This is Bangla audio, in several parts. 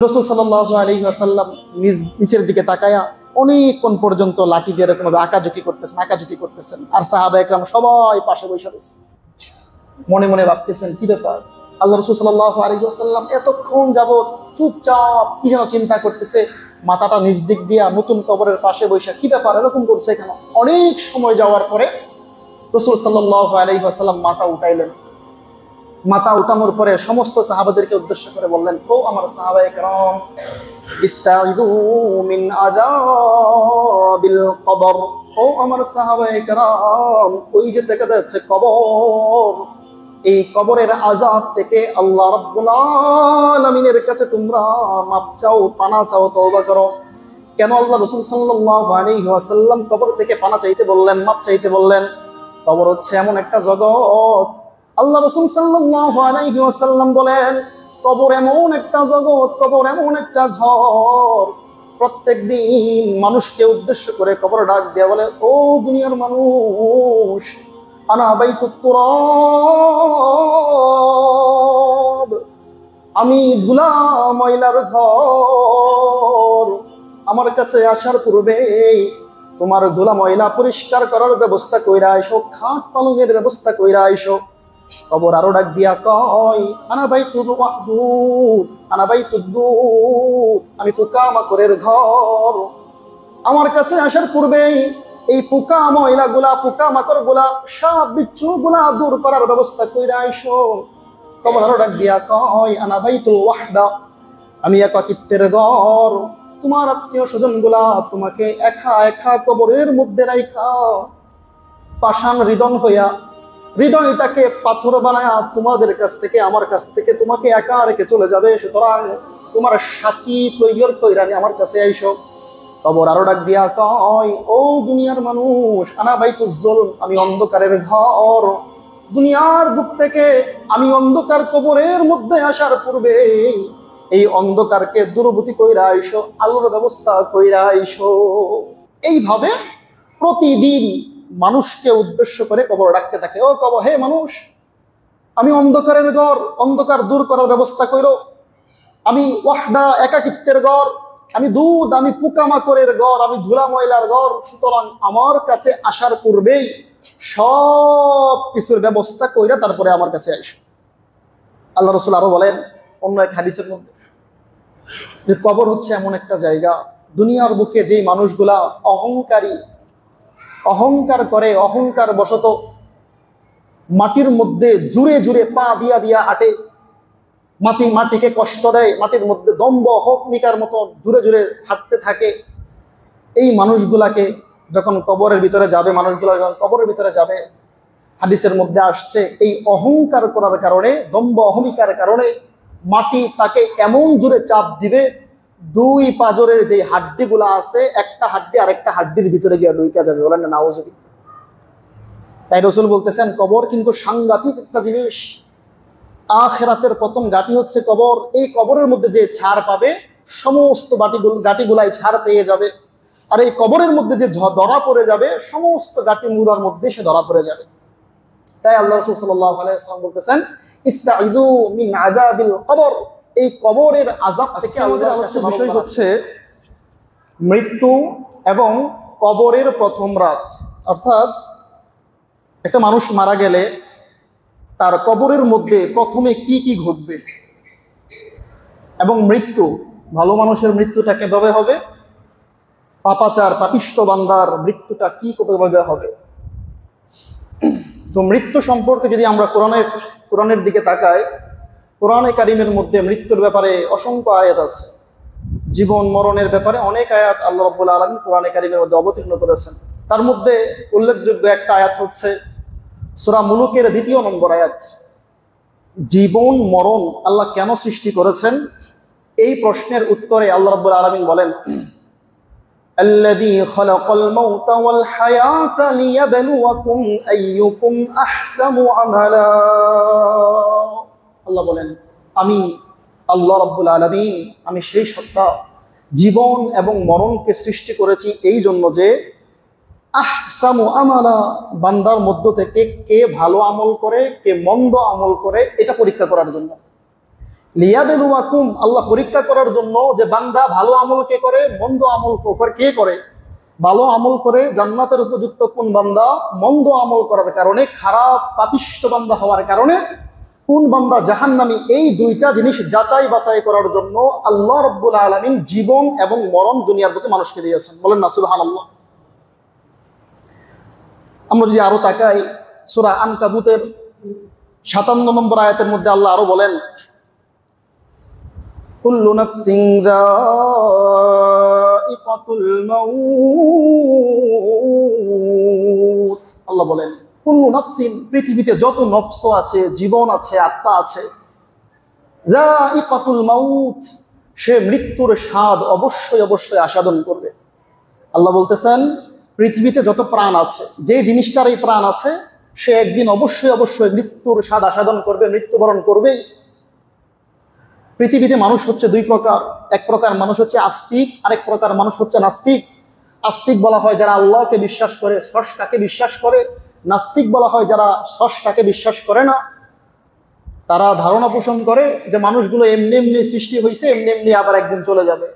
রাসূল সাল্লাল্লাহু আলাইহি ওয়াসাল্লাম নিচের দিকে তাকায়া অনেকক্ষণ পর্যন্ত লাঠি দিয়ে এরকম ভাবে আঁকাঝুঁকি করতেছেন আর সাহাবা একরাম সবাই পাশে বসে রয়েছে। মনে মনে ভাবতেছেন কি ব্যাপার, আল্লাহ রাসূল সাল্লাল্লাহু আলাইহি ওয়াসাল্লাম এতক্ষণ যাবত চুপচাপ কি যেন চিন্তা করতেছে, মাথাটা নিচ দিক দিয়া নতুন কবরের পাশে বসে কি ব্যাপার এরকম করছে কেন। অনেক সময় যাওয়ার পরে রাসূল সাল্লাল্লাহু আলাইহি ওয়াসাল্লাম মাথা উঠাইলেন। মাথা উঠানোর পরে সমস্ত সাহাবাদেরকে উদ্দেশ্য করে বললেন, ও আমার সাহাবায়ে কেরাম, ইস্তাইযু মিন আযাবিল কবর। ও আমার সাহাবায়ে কেরাম, ওই যে দেখা যাচ্ছে কবর, এই কবরের আযাব থেকে আল্লাহ রাব্বুল আলামিনের কাছে তোমরা মাপ চাও, পানা চাও, তওবা করো। কেন আল্লাহ রাসূল সাল্লাল্লাহু আলাইহি ওয়াসাল্লাম কবর থেকে পানা চাইতে বললেন, মাপ চাইতে বললেন? কবর হচ্ছে এমন একটা জগৎ, আল্লাহ রাসূল সাল্লাল্লাহু আলাইহি ওয়াসাল্লাম বলেন কবর এমন একটা জগৎ, কবর এমন একটা ঘর, প্রত্যেক দিন মানুষকে উদ্দেশ্য করে কবর ডাক দেয়া বলে, ও দুনিয়ার মানুষ, আনা বাইতুত তুরাব, আমি ধুলা ময়লার ঘর, আমার কাছে আসার পূর্বেই তোমার ধুলা ময়লা পরিষ্কার করার ব্যবস্থা কইরা আইসো, খাট পালঙের ব্যবস্থা কইরা আইসো। কবর আরো ডাক দিয়া কয়, আনা বাইতুল ওয়াহদুদ, আনা বাইতুদ্দুদ, আমি পোকামাকড়ের ঘর, আমার কাছে আসার পূর্বেই এই পোকা ময়লা গুলা, পোকামাকড় গুলা, সাপ বিচ্ছু গুলা দূর করার ব্যবস্থা কইরা আইসো। কবর আরো ডাক দিয়া কয়, আনা বাইতুল ওয়াহদা, আমি একাকিত্বের ঘর, তোমার আত্মীয় স্বজন গুলা তোমাকে একা একা কবরের মধ্যে রাইখা পাষাণ হৃদয় হইয়া, হৃদয়টাকে পাথর বানায়া তোমাদের কাছ থেকে, আমার কাছ থেকে তোমাকে একা রেখে চলে যাবে। সুতরাং তোমার সাথী তৈরি কইরা আমার কাছে আইসো। কবর আরো ডাক দিয়া কয়, ও দুনিয়ার মানুষ, আনা বাইতুজ জুলম, আমি অন্ধকারের ঘর, দুনিয়ার বুক থেকে আমি অন্ধকার কবরের মধ্যে আসার পূর্বে এই অন্ধকারকে দূরবর্তী কইরা আইসো, আলোর ব্যবস্থা কইরা আইসো। এইভাবে প্রতিদিন মানুষকে উদ্দেশ্য করে কবর ডাকতে থাকে, ও কবর, হে মানুষ, আমি অন্ধকারের ঘর, অন্ধকার দূর করার ব্যবস্থা কইরো, আমি ওয়াহদা, একাকিত্বের ঘর, আমি দুধ, আমি পোকামাকড়ের ঘর, আমি ধুলা ময়লার ঘর, সুতরাং আমার কাছে আসার পূর্বেই সব কিছুর ব্যবস্থা কইরা তারপরে আমার কাছে আইসো। আল্লাহ রাসূল আরো বলেন অন্য এক হাদিসের মধ্যে যে কবর হচ্ছে এমন একটা জায়গা, দুনিয়ার বুকে যেই মানুষগুলা অহংকারী, অহংকার করে, অহংকার বশত মাটির মধ্যে জুড়ে জুড়ে পা দিয়া দিয়া হাঁটে, মাটিকে কষ্ট দেয়, মাটির মধ্যে দম্ভ অহমিকার মতো জুড়ে জুড়ে হাঁটতে থাকে, এই মানুষগুলাকে যখন কবরের ভিতরে যাবে, মানুষগুলা যখন কবরের ভিতরে যাবে, হাদিসের মধ্যে আসছে এই অহংকার করার কারণে, দম্ভ অহমিকার কারণে মাটি তাকে এমন জুড়ে চাপ দিবে, দুই পাজরের যে হাড্ডিগুলা আছে, একটা হাড্ডি আরেকটা হাড্ডির ভিতরে গিয়ে ঢুইকা যাবে। বলেন না নাউজুবিল্লাহ। তাই রাসূল বলতেছেন কবর কিন্তু সাংঘাতিক একটা জিনিস। আখিরাতের প্রথম গাঁটি হচ্ছে কবর। এই কবরের মধ্যে যে ছাড় পাবে, সমস্ত গাঁটিগুলাই ছাড় পেয়ে যাবে। আর এই কবরের মধ্যে যে ধরা পড়ে যাবে, সমস্ত গাঁটি মুরার মধ্যে সে ধরা পড়ে যাবে। তাই আল্লাহ রাসূল সাল্লাল্লাহু আলাইহি ওয়াসাল্লাম বলতেছেন, ইস্তাইযু মিন আযাবিল কবর, এই কবরের আযাব থেকে আমাদের কাছে বিষয় হচ্ছে মৃত্যু এবং কবরের প্রথম রাত। অর্থাৎ একটা মানুষ মারা গেলে তার কবরের মধ্যে প্রথমে কি কি ঘটবে এবং মৃত্যু, ভালো মানুষের মৃত্যুটা কিভাবে হবে, পাপাচার পাপিষ্ঠ বান্দার মৃত্যুটা কিভাবে হবে। তো মৃত্যু সম্পর্কে যদি আমরা কোরআনের দিকে তাকাই, কোরআনে কারিমের মধ্যে মৃত্যুর ব্যাপারে অসংখ্য আয়াত আছে। জীবন মরণের ব্যাপারে অনেক আয়াত আল্লাহ রাব্বুল আলামিন কোরআনে কারিমের মধ্যে অবতীর্ণ করেছেন। তার মধ্যে উল্লেখযোগ্য একটা আয়াত হচ্ছে সূরা মুলুকের ২ নম্বর আয়াত। জীবন মরণ আল্লাহ কেন সৃষ্টি করেছেন, এই প্রশ্নের উত্তরে আল্লাহ রাব্বুল আলামিন বলেন, আল্লাযী খালাকাল মাউতা ওয়াল হায়াতা লিয়াবলুয়াকুম আইয়ুকুম আহসানু আমালা। আল্লাহ বলেন, আমি আল্লাহ রাব্বুল আলামিন, আমি সেই সত্তা জীবন এবং মরণকে সৃষ্টি করেছি এই জন্য যে আহসানু আমালা, বান্দার মধ্য থেকে কে ভালো আমল করে, কে মন্দ আমল করে, এটা পরীক্ষা করার জন্য। লিয়াবলুয়াকুম, আল্লাহ পরীক্ষা করার জন্য যে বান্দা ভালো আমল কে করে, মন্দ আমল কে করে। ভালো আমল করে জান্নাতের উপযুক্ত কোন বান্দা, মন্দ আমল করার কারণে, খারাপ পাপিষ্ঠ বান্দা হওয়ার কারণে কোন বান্দা জাহান্নামী, এই দুইটা জিনিস যাচাই বাছাই করার জন্য আল্লাহ রাব্বুল আলামিন জীবন এবং মরণ দুনিয়ার প্রতি মানুষকে দিয়েছেন। বলেন না সুবহানাল্লাহ। আমরা যদি আরো তাকাই, সূরা আনকাবুতের 57 নম্বর আয়াতের মধ্যে আল্লাহ আরো বলেন, কুল্লু নাফসিন যায়িকাতুল মাউত। আল্লাহ বলেন কুল্লু নাফসিন, পৃথিবীতে যত নফস আছে, জীবন আছে, আত্মা আছে, যায়িকাতুল মাউত, সে মৃত্যুর স্বাদ অবশ্যই অবশ্যই আস্বাদন করবে। আল্লাহ বলতেছেন পৃথিবীতে যত প্রাণ আছে, যে জিনিসটার এই প্রাণ আছে, সে একদিন অবশ্যই অবশ্যই মৃত্যুর স্বাদ আস্বাদন করবে, মৃত্যুবরণ করবেই। পৃথিবীতে মানুষ হচ্ছে দুই প্রকার, এক প্রকার মানুষ হচ্ছে আস্তিক, আরেক প্রকার মানুষ হচ্ছে নাস্তিক। আস্তিক বলা হয় যারা আল্লাহকে বিশ্বাস করে, স্রষ্টাকে বিশ্বাস করে। নাস্তিক বলা হয় যারা স্রষ্টাকে বিশ্বাস করে না। তারা ধারণা পোষণ করে যে মানুষগুলো এমনি এমনি সৃষ্টি হয়েছে, এমনি এমনি আবার একদিন চলে যাবে।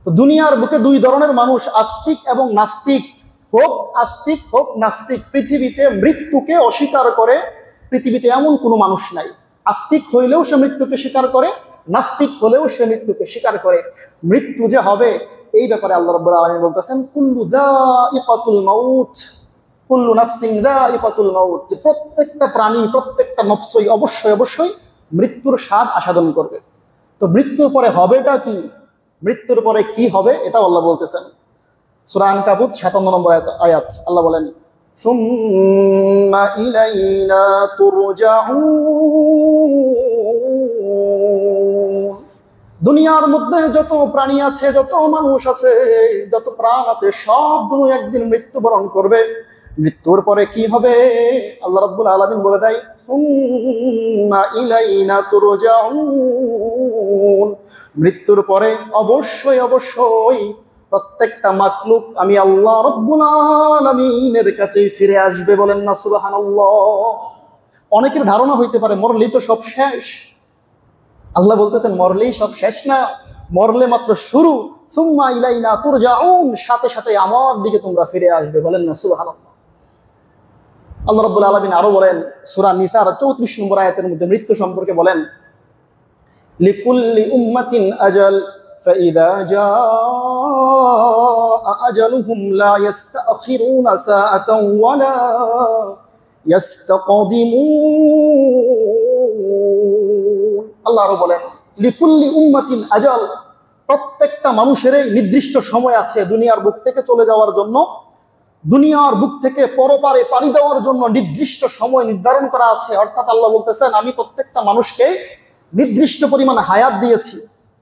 তো দুনিয়ার বুকে দুই ধরনের মানুষ, আস্তিক এবং নাস্তিক। হোক আস্তিক হোক নাস্তিক, পৃথিবীতে মৃত্যুকে অস্বীকার করে পৃথিবীতে এমন কোনো মানুষ নাই। আস্তিক হইলেও সে মৃত্যুকে স্বীকার করে, নাস্তিক হলেও সে মৃত্যুকে স্বীকার করে। মৃত্যু যে হবে এই ব্যাপারে আল্লাহ রাব্বুল আলামিন বলতেছেন কুল্লু যায়িকাতুল মাউত, কুল্লু নাফসিন যায়িকাতুল মাউত, যে প্রত্যেকটা প্রাণী, প্রত্যেকটা নফসই অবশ্যই অবশ্যই মৃত্যুর স্বাদ আস্বাদন করবে। তো মৃত্যুর পরে হবেটা কি, মৃত্যুর পরে কি হবে, এটা আল্লাহ বলতেছেন। সূরা আনকাবুত 57 নম্বর আয়াত আল্লাহ বলেন, সুম্মা ইলাইনা তুরজাউন। দুনিয়ার মধ্যে যত প্রাণী আছে, যত মানুষ আছে, যত প্রাণ আছে, সবগুলো একদিন মৃত্যুবরণ করবে। মৃত্যুর পরে কি হবে আল্লাহ রাব্বুল আলামিন বলে দেয়, সুম্মা ইলাইনা তুরজাউন। মৃত্যুর পরে অবশ্যই অবশ্যই প্রত্যেকটা মাখলুক আমি আল্লাহ রাব্বুল আলামিনের কাছে ফিরে আসবে। বলেন না সুবহানাল্লাহ। অনেকের ধারণা হইতে পারে মরলেই তো সব শেষ। আল্লাহ বলতেছেন মরলেই সব শেষ না, মরলে মাত্র শুরু। সুম্মা ইলাইনা তুরজাউন, সাথে সাথে আমার দিকে তোমরা ফিরে আসবে। বলেন না সুবহানাল্লাহ। আল্লাহ রাব্বুল আলামিন আরো বলেন সূরা নিসার 34 নম্বর আয়াতের মধ্যে মৃত্যু সম্পর্কে বলেন, লিকুল্লি উম্মাতিন আজাল فإذا جاء أجلهم لا يستأخرون ساعة ولا يستقدمون। আল্লাহ আরো বলেন লিকুল্লি উম্মাতিন আজাল, প্রত্যেকটা মানুষের নির্দিষ্ট সময় আছে দুনিয়ার বুক থেকে চলে যাওয়ার জন্য। দুনিয়ার বুক থেকে পরপারে পাড়ি দেওয়ার জন্য নির্দিষ্ট সময় নির্ধারণ করা আছে। অর্থাৎ আল্লাহ বলতেছেন আমি প্রত্যেকটা মানুষকে নির্দিষ্ট পরিমাণ হায়াত দিয়েছি।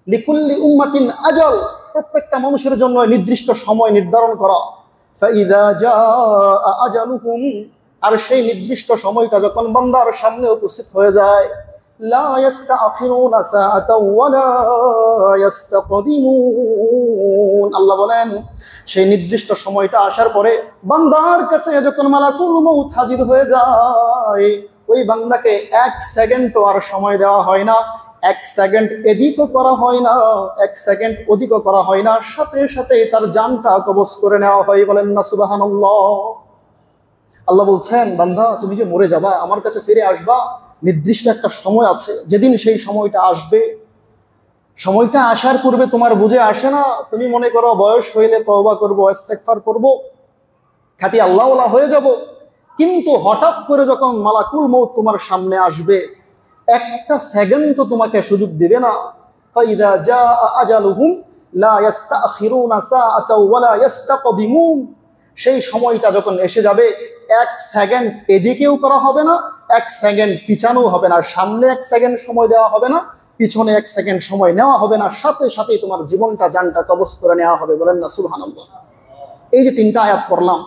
লিকুল্লি উম্মাতিন আজাল, প্রত্যেকটা মানুষের জন্য নির্দিষ্ট সময় নির্ধারণ করা। ফাইদা জাআ আজালুহুম, আর সেই নির্দিষ্ট সময়টা যখন বান্দার সামনে উপস্থিত হয়ে যায়, লা ইস্তাখিরুনা সাআতাও ওয়ালা ইস্তাকদিমুন। আল্লাহ বলেন সেই নির্দিষ্ট সময়টা আসার পরে বান্দার কাছে যখন মালাকুল মউত হাজির হয়ে যায়, ওই বান্দাকে 1 সেকেন্ড আর সময় দেওয়া হয় না, 1 সেকেন্ড এদিকও করা হয় না, 1 সেকেন্ড ওদিকও করা হয় না, সাথে সাথে তার জানটা কবজ করে নেওয়া হয়। বলেন না সুবহানাল্লাহ। আল্লাহ বলছেন বান্দা তুমি যে মরে যাবা, আমার কাছে ফিরে আসবা, নির্দিষ্ট একটা সময় আছে। যেদিন সেই সময়টা আসবে, সময়টা আসার পূর্বে তোমার বুঝে আসে না। তুমি মনে করো বয়স হইলে তওবা করব, ইস্তেগফার করব, খাঁটি আল্লাহওয়ালা হয়ে যাব। কিন্তু হঠাৎ করে যখন মালাকুল মউত তোমার সামনে আসবে, একটা সেকেন্ড তো তোমাকে সুযোগ দিবে না। ফাইদা জাআ আজালুহুম লা ইস্তাখিরুনা সাআতাও ওয়ালা ইস্তাকদিমুন। সেই সময়টা যখন এসে যাবে, 1 সেকেন্ড এদিকেও করা হবে না, 1 সেকেন্ড পিছানো হবে না। সামনে 1 সেকেন্ড সময় দেওয়া হবে না, পিছনে 1 সেকেন্ড সময় নেওয়া হবে না, সাথে সাথেই তোমার জীবনটা, জানটা কবজ করে নেওয়া হবে। বলেন না সুবহানাল্লাহ। এই যে 3টা আয়াত পড়লাম,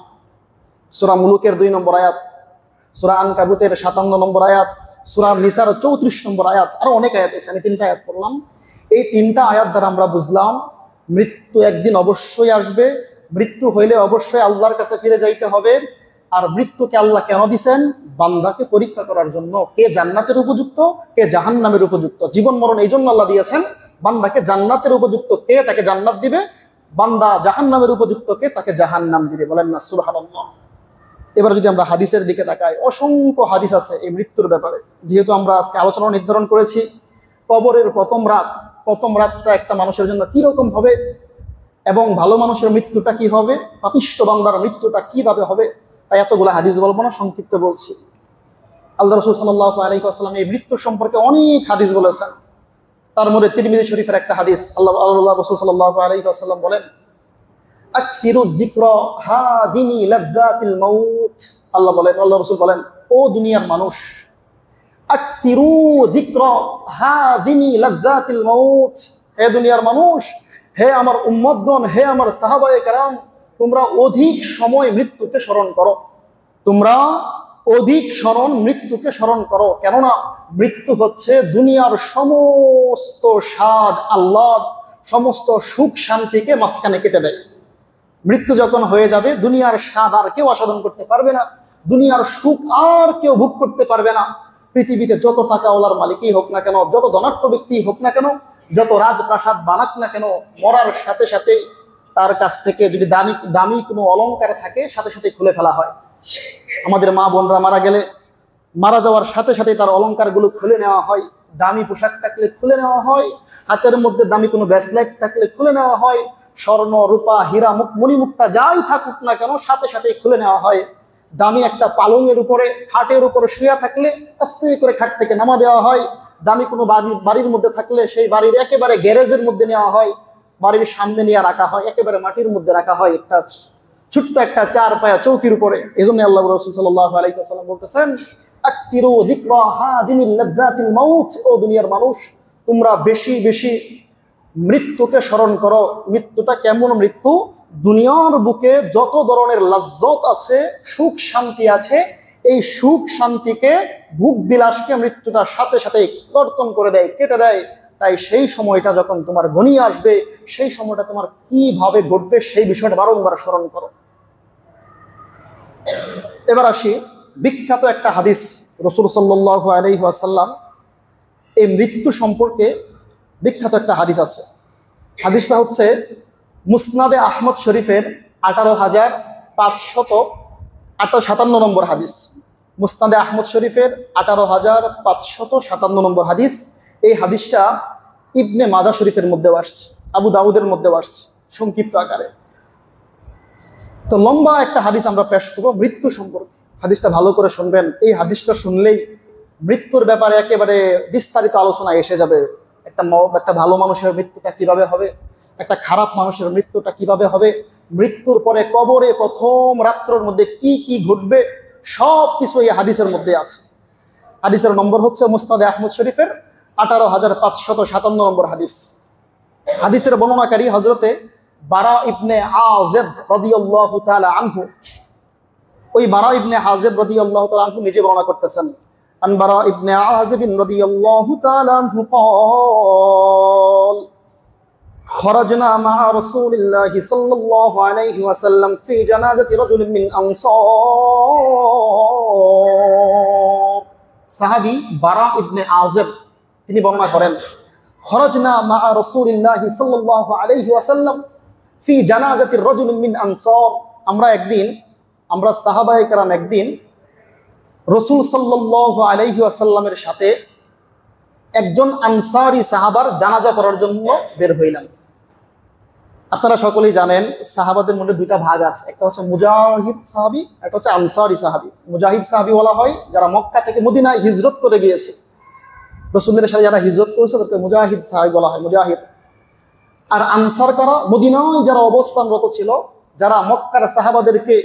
সূরা মুলুকের 2 নম্বর আয়াত, সূরা আনকাবুতের 57 নম্বর আয়াত, সূরা নিসার 34 নম্বর আয়াত, আরো অনেক আয়াত আছে। আমি 3টা আয়াত পড়লাম। এই 3টা আয়াত দ্বারা আমরা বুঝলাম মৃত্যু একদিন অবশ্যই আসবে। মৃত্যু হইলে অবশ্যই আল্লাহর কাছে ফিরে যাইতে হবে। আর মৃত্যুকে আল্লাহ কেন দিছেন? বান্দাকে পরীক্ষা করার জন্য, কে জান্নাতের উপযুক্ত, কে জাহান্নামের উপযুক্ত। জীবন মরণ এই জন্য আল্লাহ দিয়েছেন, বান্দাকে জান্নাতের উপযুক্ত কে তাকে জান্নাত দিবে, বান্দা জাহান্নামের উপযুক্ত কে তাকে জাহান্নাম দিবে। বলেন না সুবহানাল্লাহ। এবার যদি আমরা হাদিসের দিকে তাকাই, অসংখ্য হাদিস আছে এই মৃত্যুর ব্যাপারে। যেহেতু আমরা আজকে আলোচনা নির্ধারণ করেছি কবরের প্রথম রাতটা একটা মানুষের জন্য কি রকম হবে, এবং ভালো মানুষের মৃত্যুটা কি হবে, পাপিষ্ঠ বান্দার মৃত্যুটা কিভাবে হবে, তাই এতগুলো হাদিস বলবো না, সংক্ষিপ্ত বলছি। আল্লাহ রাসূল সাল্লাল্লাহু আলাইহি ওয়াসাল্লাম এই মৃত্যু সম্পর্কে অনেক হাদিস বলেছেন। তার মধ্যে তিরমিজি শরীফের একটা হাদিস, আল্লাহ রাসূল সাল্লাল্লাহু আলাইহি ওয়াসাল্লাম বলেন, আকসিরু যিকরা হাদিনি লাযযাতিল মাউত। আল্লাহ রাসূল বলেন, ও দুনিয়ার মানুষ, আকসিরু যিকরা হাদিনি লাযযাতিল মাউত, হে দুনিয়ার মানুষ, হে আমার উম্মতগণ, হে আমার সাহাবায়ে কেরাম, তোমরা অধিক সময় মৃত্যুকে স্মরণ করো, তোমরা অধিক মৃত্যুকে স্মরণ করো। কেননা মৃত্যু হচ্ছে দুনিয়ার সমস্ত স্বাদ আহ্লাদ, সমস্ত সুখ শান্তিকে মাঝখানে কেটে দেয়। মৃত্যু যখন হয়ে যাবে, দুনিয়ার স্বাদ আর কেউ আস্বাদন করতে পারবে না, দুনিয়ার সুখ আর কেউ ভোগ করতে পারবে না। পৃথিবীতে যত টাকাওয়ালার মালিকই হোক না কেন, যত ধনাঢ্য ব্যক্তি হোক না কেন, যত রাজপ্রাসাদ বানাক না কেন, মরার সাথে সাথে তার কাছ থেকে যদি দামি কোনো অলংকার থাকে, সাথে সাথে খুলে ফেলা হয়। আমাদের মা বোনরা মারা যাওয়ার সাথে সাথে তার অলংকারগুলো খুলে নেওয়া হয়। দামি পোশাক থাকলে খুলে নেওয়া হয়, হাতের মধ্যে দামি কোনো ব্রেসলেট থাকলে খুলে নেওয়া হয়, স্বর্ণ রূপা হীরা মণিমুক্তা যাই থাকুক না কেন সাথে সাথে খুলে নেওয়া হয়। দামি একটা পালঙের উপরে, খাটের উপরে শুয়ে থাকলে আস্তে করে খাট থেকে নামা দেওয়া হয়। দামি কোনো বাড়ির মধ্যে থাকলে সেই বাড়ির একেবারে গ্যারেজের মধ্যে নেওয়া হয়, বাড়ির সামনে নিয়ে রাখা হয়, একেবারে মাটির মধ্যে রাখা হয়, একটা ছোট্ট একটা 4 পায়া চৌকির উপরে। এজন্য আল্লাহ রাসূল সাল্লাল্লাহু আলাইহি ওয়াসাল্লাম বলতেছেন, আকতিরু যিকরা হাদিমিল লাযযাতিল মাউত, ও দুনিয়ার মানুষ, তোমরা বেশি বেশি মৃত্যুকে স্মরণ করো। মৃত্যুটা কেমন মৃত্যু? দুনিয়ার বুকে যত ধরনের লাজ্জত আছে, সুখ শান্তি আছে, এই সুখ শান্তিকে, ভোগ বিলাসকে মৃত্যুটা সাথে সাথে কর্তন করে দেয়, কেটে দেয়। তাই সেই সময়টা যখন তোমার ঘনিয়ে আসবে, সেই সময়টা তোমার কিভাবে ঘটবে সেই বিষয়টা বারংবার স্মরণ করো। এবার আসি বিখ্যাত একটা হাদিস, রাসূল সাল্লাল্লাহু আলাইহি ওয়াসাল্লাম এই মৃত্যু সম্পর্কে বিখ্যাত একটা হাদিস আছে। হাদিসটা হচ্ছে মুসনাদে আহমদ শরীফের 18,557 নম্বর হাদিস। মুসনাদে আহমদ শরীফের 18,557 নম্বর হাদিস। এই হাদিসটা ইবনে মাজাহ শরীফের মধ্যেও আসছে, আবু দাউদের মধ্যেও আসছে সংক্ষিপ্ত আকারে। তো লম্বা একটা হাদিস আমরা পেশ করবো মৃত্যু সম্পর্কে। হাদিসটা ভালো করে শুনবেন। এই হাদিসটা শুনলেই মৃত্যুর ব্যাপারে একেবারে বিস্তারিত আলোচনা এসে যাবে। একটা ভালো মানুষের মৃত্যুটা কিভাবে হবে, একটা খারাপ মানুষের মৃত্যুটা কিভাবে হবে, মৃত্যুর পরে কবরে প্রথম রাত্রের মধ্যে কি কি ঘটবে, সব কিছু এই হাদিসের মধ্যে আছে। হাদিসের নম্বর হচ্ছে মুসনাদে আহমদ শরীফের 18,557 নম্বর হাদিস। হাদিসের বর্ণনাকারী হযরতে বারা ইবনে আযিব রাদিয়াল্লাহু তাআলা আনহু। ওই বারা ইবনে আযিব রাদিয়াল্লাহু তাআলা আনহু নিজে বর্ণনা করতেছেন, আন বারা ইবনে আযিব রাদিয়াল্লাহু তাআলা আনহু قال خرجنا مع رسول الله صلى الله عليه وسلم في جنازة رجل من أنصار। সাহাবী বারা ইবনে আযিব তিনি বর্ণনা করেন, খরজনা মা রাসূলিল্লাহি সাল্লাল্লাহু আলাইহি ওয়াসাল্লাম ফি জানাজাতির রাজুল মিন আনসার। আমরা সাহাবায়ে কেরাম একদিন রাসূল সাল্লাল্লাহু আলাইহি ওয়াসাল্লামের সাথে একজন আনসারী সাহাবার জানাজা পড়ার জন্য বের হইলাম। আপনারা সকলেই জানেন সাহাবাদের মধ্যে দুইটা ভাগ আছে, একটা হচ্ছে মুজাহিদ সাহাবী, একটা হচ্ছে আনসারী সাহাবী। মুজাহিদ সাহাবী বলা হয় যারা মক্কা থেকে মদিনায় হিজরত করে গিয়েছে, রাসূলের সাথে যারা হিজরত করেছে তাদেরকে মুজাহিদ সাহাবী বলা হয়, মুজাহিদ। আর আনসার কারা? মদিনায় যারা অবস্থানরত ছিল, যারা মক্কার সাহাবাদেরকে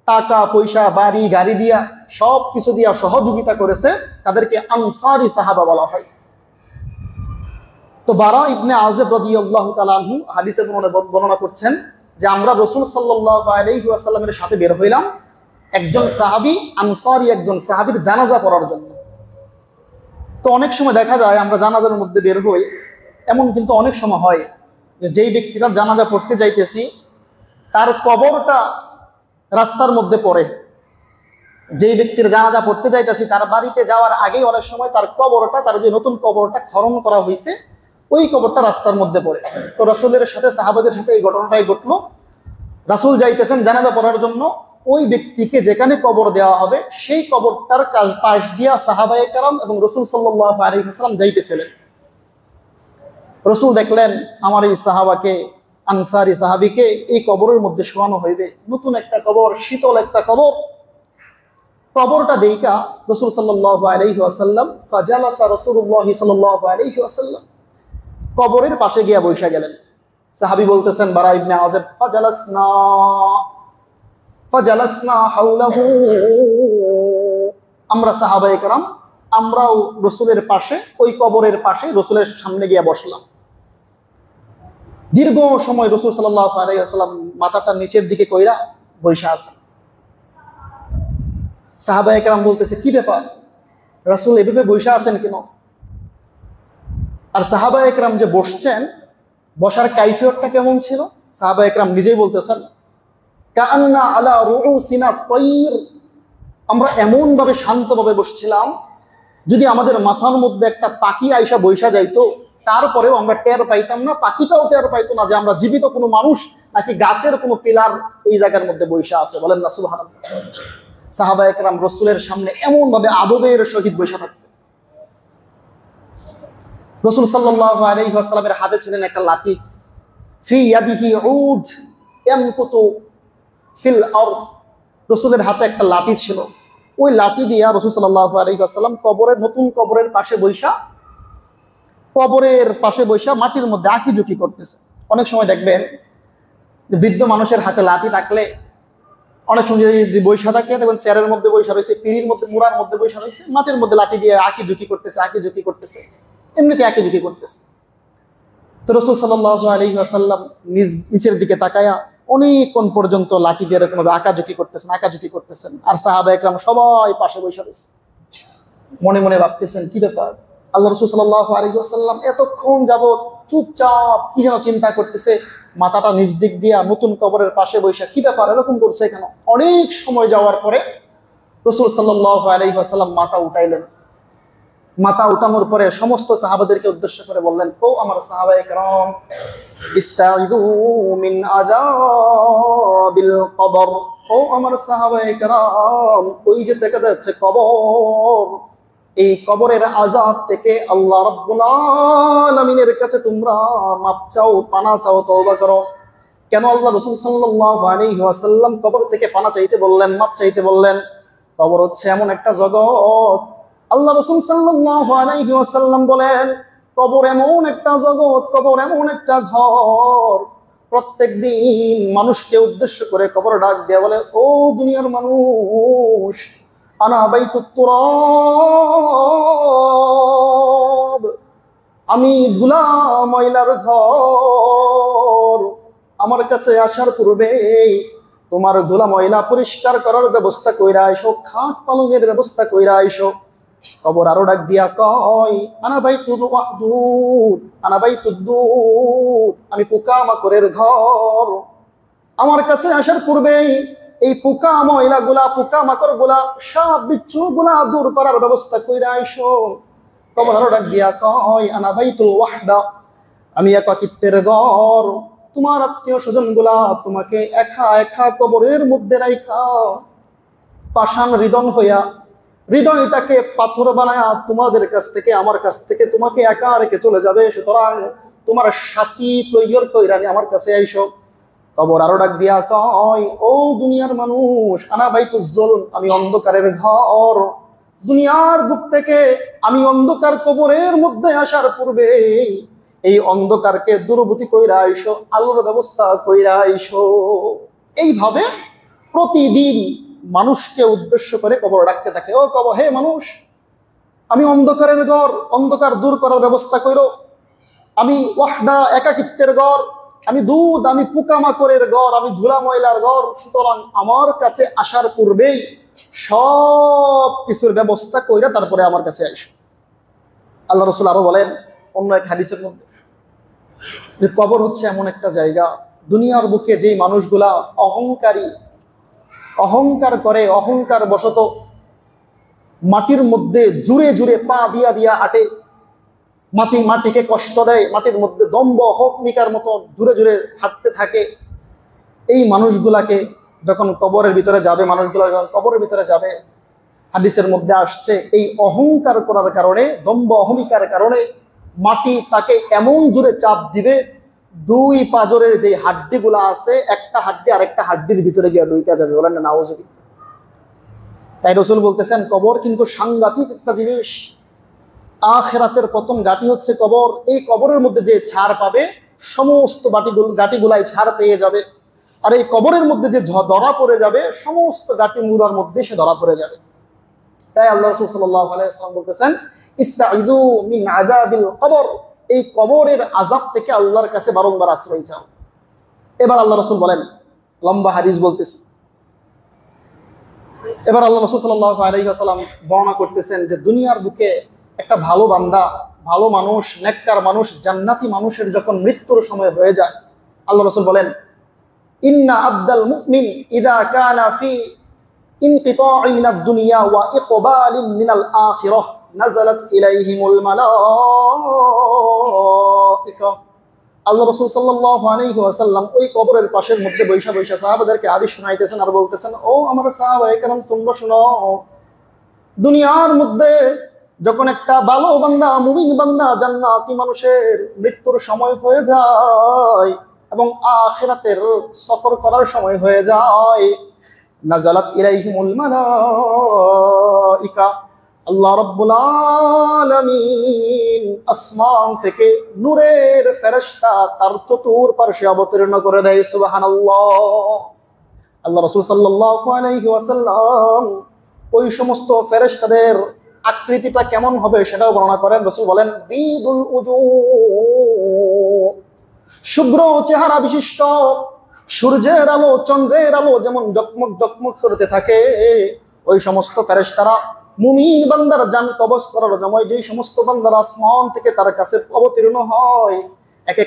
টাকা পয়সা বাড়ি গাড়ি দিয়া সব কিছু দিয়া সহযোগিতা করেছে, তাদেরকে আনসারী সাহাবা বলা হয়। তো বারা ইবনে আযিব রাদিয়াল্লাহু তাআলা আনহু হাদিসের বর্ণনা করছেন যে আমরা রাসূল সাল্লাল্লাহু আলাইহি ওয়াসাল্লামের সাথে বের হইলাম একজন সাহাবী, আনসারী একজন সাহাবীর জানাজা পড়ার জন্য। তো অনেক সময় দেখা যায় আমরা জানাজার মধ্যে বের হই, এমন কিন্তু অনেক সময় হয় যে যেই ব্যক্তিটার জানাজা পড়তে যাইতেছি তার কবরটা রাস্তার মধ্যে পড়ে, যেই ব্যক্তির জানাজা পড়তে যাইতেছি তার বাড়িতে যাওয়ার আগেই অনেক সময় তার কবরটা, তার যে নতুন কবরটা খনন করা হয়েছে, ওই কবরটা রাস্তার মধ্যে পড়ে। তো রাসূলের সাথে সাহাবাদের সাথে এই ঘটনাটাই ঘটলো। রাসূল যাইতেছেন জানাজা পড়ার জন্য, ওই ব্যক্তিকে যেখানে কবর দেওয়া হবে সেই কবরটার পাশ দিয়া সাহাবায়ে কেরাম এবং রাসূল সাল্লাল্লাহু আলাইহি ওয়াসাল্লাম যাইতেছিলেন। রাসূল দেখলেন আমার এই সাহাবাকে, আনসারী সাহাবীকে এই কবরের মধ্যে শোয়ানো হইবে, নতুন একটা কবর, শীতল একটা কবর। কবরটা দেইকা রাসূল সাল্লাল্লাহু আলাইহি ওয়াসাল্লাম ফাজালাসা রাসূলুল্লাহ সাল্লাল্লাহু আলাইহি ওয়াসাল্লাম কবরের পাশে গিয়া বসে গেলেন। সাহাবী বলতেছেন বারা ইবনে আযিব ফাজালাসনা হাওলাহু, আমরা সাহাবায়ে কেরাম আমরাও রাসূলের পাশে, ওই কবরের পাশে রাসূলের সামনে গিয়া বসলাম। দীর্ঘ সময় রাসূল সাল্লাল্লাহু আলাইহি ওয়াসাল্লাম মাথাটা নিচের দিকে কইরা বসে আছেন। সাহাবায়ে কেরাম বলতেছে কি ব্যাপার, রাসূল এভাবে বসে আছেন কেন? আর সাহাবায়ে কেরাম যে বসছেন, বসার কাইফিয়তটা কেমন ছিল? সাহাবায়ে কেরাম নিজেই বলতেছেন কাআন্না আলা রুউসিনা তাইর, আমরা এমন ভাবে শান্তভাবে বসছিলাম যদি আমাদের মাথার মধ্যে একটা পাখি আইসা বৈশা যাইতো তারপরেও আমরা টের পাইতাম না, পাখিটাও টের পাইতো না যে আমরা জীবিত কোনো মানুষ নাকি গাছের কোনো পিলার এই জায়গার মধ্যে বৈশা আছে। বলেন না সুবহানাল্লাহ। সাহাবায়ে কেরাম রাসূলের সামনে এমন ভাবে আদবের সহিত বৈশা থাকতেন। রাসূল সাল্লাল্লাহু আলাইহি ওয়াসাল্লামের হাতে ছিলেন একটা লাঠি, ফি ইয়াদিহি উদ ইয়ামকুতু ফিল আরদ, রাসূলের হাতে একটা লাঠি ছিল। ওই লাঠি দিয়া রাসূল সাল্লাল্লাহু আলাইহি ওয়াসাল্লাম কবরের, নতুন কবরের পাশে বৈশা, কবরের পাশে বৈশা মাটির মধ্যে আঁকিঝুঁকি করতেছে। অনেক সময় দেখবেন বৃদ্ধ মানুষের হাতে লাঠি থাকলে অনেক সময় যদি বৈশা থাকে দেখবেন চেয়ারের মধ্যে বৈশা রয়েছে, পিঁড়ির মধ্যে, মুড়ার মধ্যে বৈশা রয়েছে, মাটির মধ্যে লাঠি দিয়ে আঁকিঝুঁকি করতেছে, এমনিতে আঁকিঝুঁকি করতেছে। তো রাসূল সাল্লাল্লাহু আলাইহি ওয়াসাল্লাম নিচের দিকে তাকায়া অনেকক্ষণ পর্যন্ত লাঠি দিয়ে এরকম ভাবে আঁকাঝুঁকি করতেছেন। আর সাহাবায়ে কেরাম সবাই পাশে বসে রয়েছে, মনে মনে ভাবতেছেন কি ব্যাপার, আল্লাহ রাসূল সাল্লাল্লাহু আলাইহি ওয়াসাল্লাম এতক্ষণ যাবত চুপচাপ কি যেন চিন্তা করতেছে, মাথাটা নিচ দিক দিয়া নতুন কবরের পাশে বসে কি ব্যাপার এরকম করছে কেন? অনেক সময় যাওয়ার পরে রাসূল সাল্লাল্লাহু আলাইহি ওয়াসাল্লাম মাথা উঠাইলেন। মাথা উঠানোর পরে সমস্ত সাহাবাদেরকে উদ্দেশ্য করে বললেন, ও আমার সাহাবায়ে কেরাম, ইস্তাইযু মিন আযাবিল কবর, ও আমার সাহাবায়ে কেরাম, ওই যে দেখা যাচ্ছে কবর, এই কবরের আযাব থেকে আল্লাহ রাব্বুল আলামিনের কাছে তোমরা মাপ চাও, পানা চাও, তওবা করো। কেন আল্লাহ রাসূল সাল্লাল্লাহু আলাইহি ওয়াসাল্লাম কবর থেকে পানা চাইতে বললেন, মাপ চাইতে বললেন? কবর হচ্ছে এমন একটা জগৎ, আল্লাহ রাসূল সাল্লাল্লাহু আলাইহি ওয়াসাল্লাম বলেন কবর এমন একটা জগৎ, কবর এমন একটা ঘর, প্রত্যেক দিন মানুষকে উদ্দেশ্য করে কবর ডাক দেয়া বলে, ও দুনিয়ার মানুষ, আনা বাইতুত তুরাব, আমি ধুলা ময়লার ঘর, আমার কাছে আসার পূর্বেই তোমার ধুলা ময়লা পরিষ্কার করার ব্যবস্থা কইরা আইসো, খাট পালঙের ব্যবস্থা কইরা আইসো। কবর আরো ডাক দিয়া কয়, আনা বাইতুল ওয়াহদুদ, আনা বাইতুদ দুদ, আমি পোকামাকড়ের ঘর, আমার কাছে আসার পূর্বেই এই পোকা ময়লা গুলা, পোকামাকড় গুলা, সাপ বিচ্ছু গুলা দূর করার ব্যবস্থা কইরা আইসো। কবর আরো ডাক দিয়া কয়, আনা বাইতুল ওয়াহদা, আমি একাকিত্বের ঘর, তোমার আত্মীয় স্বজন গুলা তোমাকে একা একা কবরের মধ্যে রাইখা পাষাণ হৃদয় হইয়া, হৃদয়টাকে পাথর বানায়া তোমাদের কাছ থেকে, আমার কাছ থেকে তোমাকে একা রেখে চলে যাবে, সুতরাং তোমার সাথী তৈয়র কইরা আমার কাছে আইসো। কবর আরো ডাক দিয়া কয়, ও দুনিয়ার মানুষ, আনা বাইতুজ জুলম, আমি অন্ধকারের ঘর, দুনিয়ার বুক থেকে আমি অন্ধকার কবরের মধ্যে আসার পূর্বে এই অন্ধকারকে দূরবর্তী কইরা আইসো, আলোর ব্যবস্থা কইরা আইসো। এইভাবে প্রতিদিন মানুষকে উদ্দেশ্য করে কবর ডাকতে থাকে, ও কবর, হে মানুষ, আমি অন্ধকারের ঘর, অন্ধকার দূর করার ব্যবস্থা কইরো, আমি ওয়াহদা, একাকিত্বের ঘর, আমি দুধ, আমি পোকামাকড়ের ঘর, আমি ধুলা ময়লার ঘর, সুতরাং আমার কাছে আসার পূর্বেই সব কিছুর ব্যবস্থা কইরা তারপরে আমার কাছে আইসো। আল্লাহ রাসূল আরো বলেন অন্য এক হাদিসের মধ্যে যে কবর হচ্ছে এমন একটা জায়গা, দুনিয়ার বুকে যেই মানুষগুলা অহংকারী, অহংকার করে, অহংকার বশত মাটির মধ্যে জুড়ে জুড়ে পা দিয়া দিয়া হাঁটে, মাটিকে কষ্ট দেয়, মাটির মধ্যে দম্ভ হকমিকার মতো জুড়ে জুড়ে হাঁটতে থাকে। এই মানুষগুলাকে যখন কবরের ভিতরে যাবে, মানুষগুলা যখন কবরের ভিতরে যাবে, হাদিসের মধ্যে আসছে এই অহংকার করার কারণে, দম্ভ অহমিকার কারণে মাটি তাকে এমন জোরে চাপ দিবে, দুই পাজরের যে হাড্ডিগুলা আছে একটা হাড্ডি আরেকটা হাড্ডির ভিতরে গিয়ে ঢুকে যাবে। বলেন না নাউজুবিল্লাহ। তাই রাসূল বলতেছেন কবর কিন্তু সাংঘাতিক একটা জিনিস। আখিরাতের প্রথম ঘাঁটি হচ্ছে কবর। এই কবরের মধ্যে যে ছাড় পাবে সমস্ত ঘাটিগুলাই ছাড় পেয়ে যাবে। আর এই কবরের মধ্যে যে ধরা পড়ে যাবে সমস্ত ঘাটি মুরার মধ্যে সে ধরা পড়ে যাবে। তাই আল্লাহ রাসূল সাল্লাল্লাহু আলাইহি ওয়াসাল্লাম বলতেছেন ইস্তাইযু মিন আযাবিল কবর, এই কবরের আযাব থেকে আল্লাহর কাছে বারংবার আশ্রয় চাও। এবার আল্লাহ রাসূল বলেন, লম্বা হাদিস বলতেছি, এবার আল্লাহ রাসূল সাল্লাল্লাহু আলাইহি ওয়াসাল্লাম বর্ণনা করতেছেন যে দুনিয়ার বুকে একটা ভালো বান্দা, ভালো মানুষ, নেককার মানুষ, জান্নাতি মানুষের যখন মৃত্যুর সময় হয়ে যায়, আল্লাহ রাসূল বলেন ইন্না আবদাল মুমিন ইদা কানা ফি ইনকিতা'i মিনাদ দুনিয়া ওয়া ইকবালিন মিনাল আখিরাহ নাযালাত ইলাইহিমুল মালায়েকা। আল্লাহ রাসূল সাল্লাল্লাহু আলাইহি ওয়াসাল্লাম ওই কবরের পাশের মধ্যে বৈশা বৈশা সাহাবাদেরকে হাদিস শোনাইতেছেন আর বলতেছেন, ও আমার সাহাবায়ে কেরাম তোমরা শুনো, দুনিয়ার মধ্যে যখন একটা ভালো বান্দা, মুমিন বান্দা, জান্নাতি মানুষের মৃত্যুর সময় হয়ে যায় এবং আখিরাতের সফর করার সময় হয়ে যায়, নাযালাত ইলাইহিমুল মালায়েকা, আল্লাহ রাব্বুল আলামিন আসমান থেকে নূরের ফেরেশতা তার চতুর্পার্শ্বে অবতীর্ণ করে দেয়। সুবহানাল্লাহ। আল্লাহ রাসূল সাল্লাল্লাহু আলাইহি ওয়াসাল্লাম ওই সমস্ত ফেরেশতাদের আকৃতিটা কেমন হবে সেটাও বর্ণনা করেন। রাসূল বলেন বিদুল উজুহ, শুভ্র চেহারা বিশিষ্ট, সূর্যের আলো চন্দ্রের আলো যেমন জকমক জকমক করতে থাকে, ওই সমস্ত ফেরেশতারা মুমিন বান্দার জান কবজ করার সময় যে সমস্ত বান্দারা আসমান থেকে তার কাছে অবতীর্ণ হয়, এক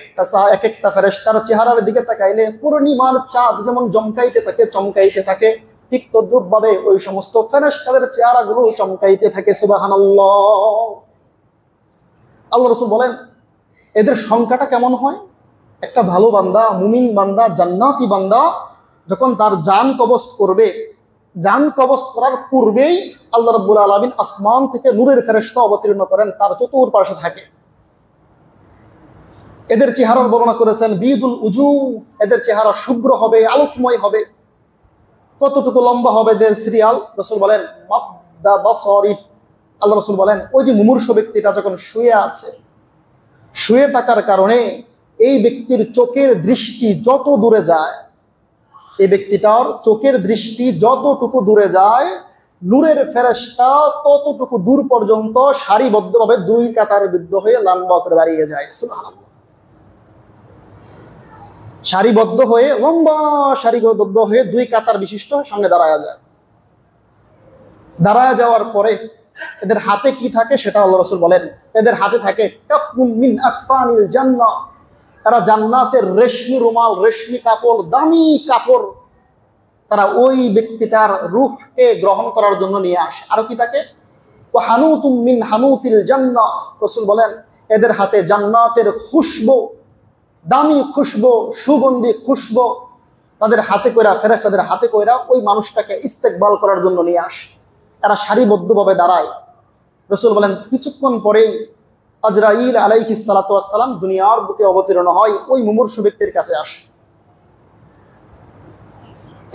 একটা ফেরেশতার চেহারার দিকে তাকাইলে পূর্ণিমার চাঁদ যেমন জমকাইতে থাকে, চমকাইতে থাকে, ঠিক তদ্রূপ ভাবে ওই সমস্ত ফেরেশতাদের চেহারাগুলো চমকাইতে থাকে। সুবহানাল্লাহ। আল্লাহ রাসূল বলেন এদের সংখ্যাটা কেমন হয়? একটা ভালো বান্দা, মুমিন বান্দা, জান্নাতি বান্দা যখন তার জান কবজ করবে, জান কবজ করার পূর্বেই আল্লাহ রাব্বুল আলামিন আসমান থেকে নূরের ফেরেশতা অবতীর্ণ করেন, তার চতুর্পাশে থাকে। এদের চেহারার বর্ণনা করেছেন বিদুল উজুহ, এদের চেহারা শুভ্র হবে, আলোকময় হবে। কতটুকু লম্বা হবে এদের সিরিয়াল? রাসূল বলেন মাদ্দা বাসারি। আল্লাহ রাসূল বলেন ওই যে মুমূর্ষু ব্যক্তিটা যখন শুয়ে আছে, শুয়ে থাকার কারণে এই ব্যক্তির চোখের দৃষ্টি যত দূরে যায়, এই ব্যক্তিটার চোখের দৃষ্টি যতটুকু দূরে যায়, নূরের ফেরেশতা ততটুকু দূর পর্যন্ত সারিবদ্ধভাবে দুই কাতারবদ্ধ হয়ে লম্বা করে দাঁড়িয়ে যায়। সুবহানাল্লাহ। সারিবদ্ধ হয়ে, লম্বা সারিবদ্ধ হয়ে দুই কাতার বিশিষ্ট সামনে দাঁড়ায় যায়। দাঁড়ায় যাওয়ার পরে এদের হাতে কি থাকে সেটা আল্লাহ রাসূল বলেন, এদের হাতে থাকে কাফুন মিন আকফানিল জান্নাহ, তারা জান্নাতের রেশমি রুমাল, রেশমি কাপড়, দামি কাপড় তারা ওই ব্যক্তিটার রূহকে গ্রহণ করার জন্য নিয়ে আসে। আরো কি থাকে? ওয়া হানুতুম মিন হানুতিল জান্নাহ, রাসূল বলেন এদের হাতে জান্নাতের খুশবু, দামি খুশবু, সুগন্ধি খুশবু তাদের হাতে কইরা, ফেরেশতাদের হাতে কইরা ওই মানুষটাকে ইস্তেকবাল করার জন্য নিয়ে আসে। এরা সারিবদ্ধভাবে দাঁড়ায়। রাসূল বলেন কিছুক্ষণ পরেই আজরাইল আলাইহিস সালাতু ওয়াস সালাম দুনিয়ার বুকে অবতীর্ণ হয়, ওই মুমূর্ষু ব্যক্তির কাছে আসে।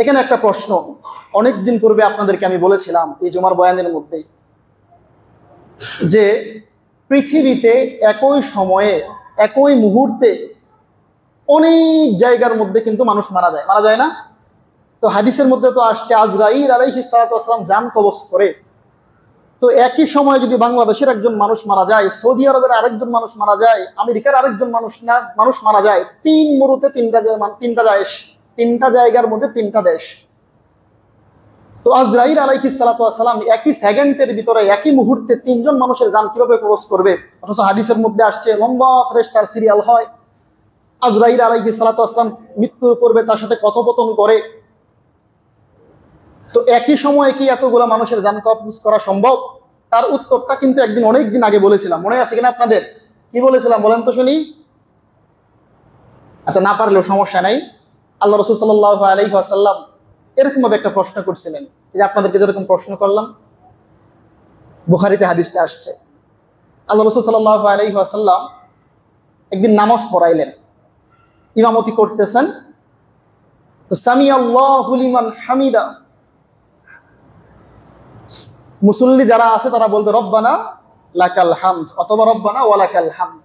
এখানে একটা প্রশ্ন, অনেকদিন পূর্বে আপনাদেরকে আমি বলেছিলাম এই জুমার বয়ানের মধ্যেই, যে পৃথিবীতে একই সময়ে একই মুহূর্তে অনেক জায়গার মধ্যে কিন্তু মানুষ মারা যায়, মারা যায় না? তো হাদিসের মধ্যে তো আসছে আজরাইল আলাইহিস সালাতু ওয়াস সালাম জান কবজ করে। তো একই সময় যদি বাংলাদেশের একজন মানুষ মারা যায়, সৌদি আরবের আরেকজন মানুষ মারা যায়, আমেরিকার আরেকজন মানুষ মারা যায়, তিন মুহূর্তে তিনটা জায়গার মধ্যে তিনটা দেশ। তো আজরাইল আলাইহিস সালাতু ওয়াস সালাম একই সেকেন্ডের ভিতরে একই মুহূর্তে তিনজন মানুষের জান কিভাবে কবজ করবে? অথচ হাদিসের মধ্যে আসছে লম্বা ফেরেশতার সিরিয়াল হয়। আজরাইল আলাইহিস সালাতু ওয়াস সালাম মৃত্যুর পূর্বে তার সাথে কথোপকথন করে। তো একই সময়ে কি এতগুলো মানুষের জান কবজ করা সম্ভব? তার উত্তরটা কিন্তু একদিন অনেক দিন আগে বলেছিলাম, মনে আছে কিনা আপনাদের? কি বলেছিলাম বলেন তো শুনি? আচ্ছা, না পারলেও সমস্যা নাই। আল্লাহ রাসূল সাল্লাল্লাহু আলাইহি ওয়াসাল্লাম এরকম ভাবে একটা প্রশ্ন করছিলেন, যে আপনাদেরকে যেরকম প্রশ্ন করলাম। বুখারীতে হাদিসটা আসছে, আল্লাহ রাসূল সাল্লাল্লাহু আলাইহি ওয়াসাল্লাম একদিন নামাজ পড়াইলেন, ইমামতি করতেছেন। তো সামি আল্লাহু লিমান হামিদা, মুসল্লি যারা আছে তারা বলবে রব্বানা লাকাল হামদ অথবা রব্বানা ওয়ালাকাল হামদ।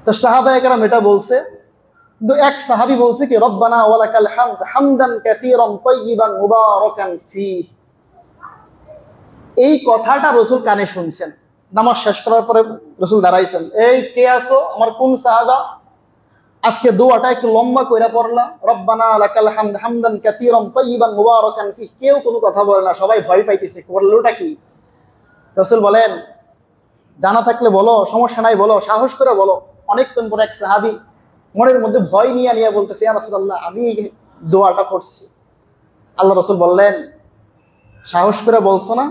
তো সাহাবায়ে কেরাম এটা বলছে, কিন্তু এক সাহাবী বলছে কি রব্বানা ওয়ালাকাল হামদ হামদান কাসীরান তাইয়িবান মুবারাকান ফীহ। এই কথাটা রাসূল কানে শুনছেন। নামাজ শেষ করার পরে রাসূল দাঁড়াইছেন, এই কে আছো? আমার কোন সাহাবা? আজকে দোয়াটা একটু লম্বা কইরা পড়লা, রব্বানা লাকাল হামদ হামদান কাসীরান তাইয়িবান মুবারাকান ফীহ। কেউ কোনো কথা বলে না, সবাই ভয় পাইতেছে, করলোটা কি? রাসূল বলেন, জানা থাকলে বলো, সমস্যা নাই বলো, সাহস করে বলো। অনেকক্ষণ পরে এক সাহাবী মনের মধ্যে ভয় নিয়ে নিয়ে বলতেছে, ইয়া রাসূলুল্লাহ, আমি দোয়াটা পড়ছি। আল্লাহ রাসূল বললেন, সাহস করে বলছো না?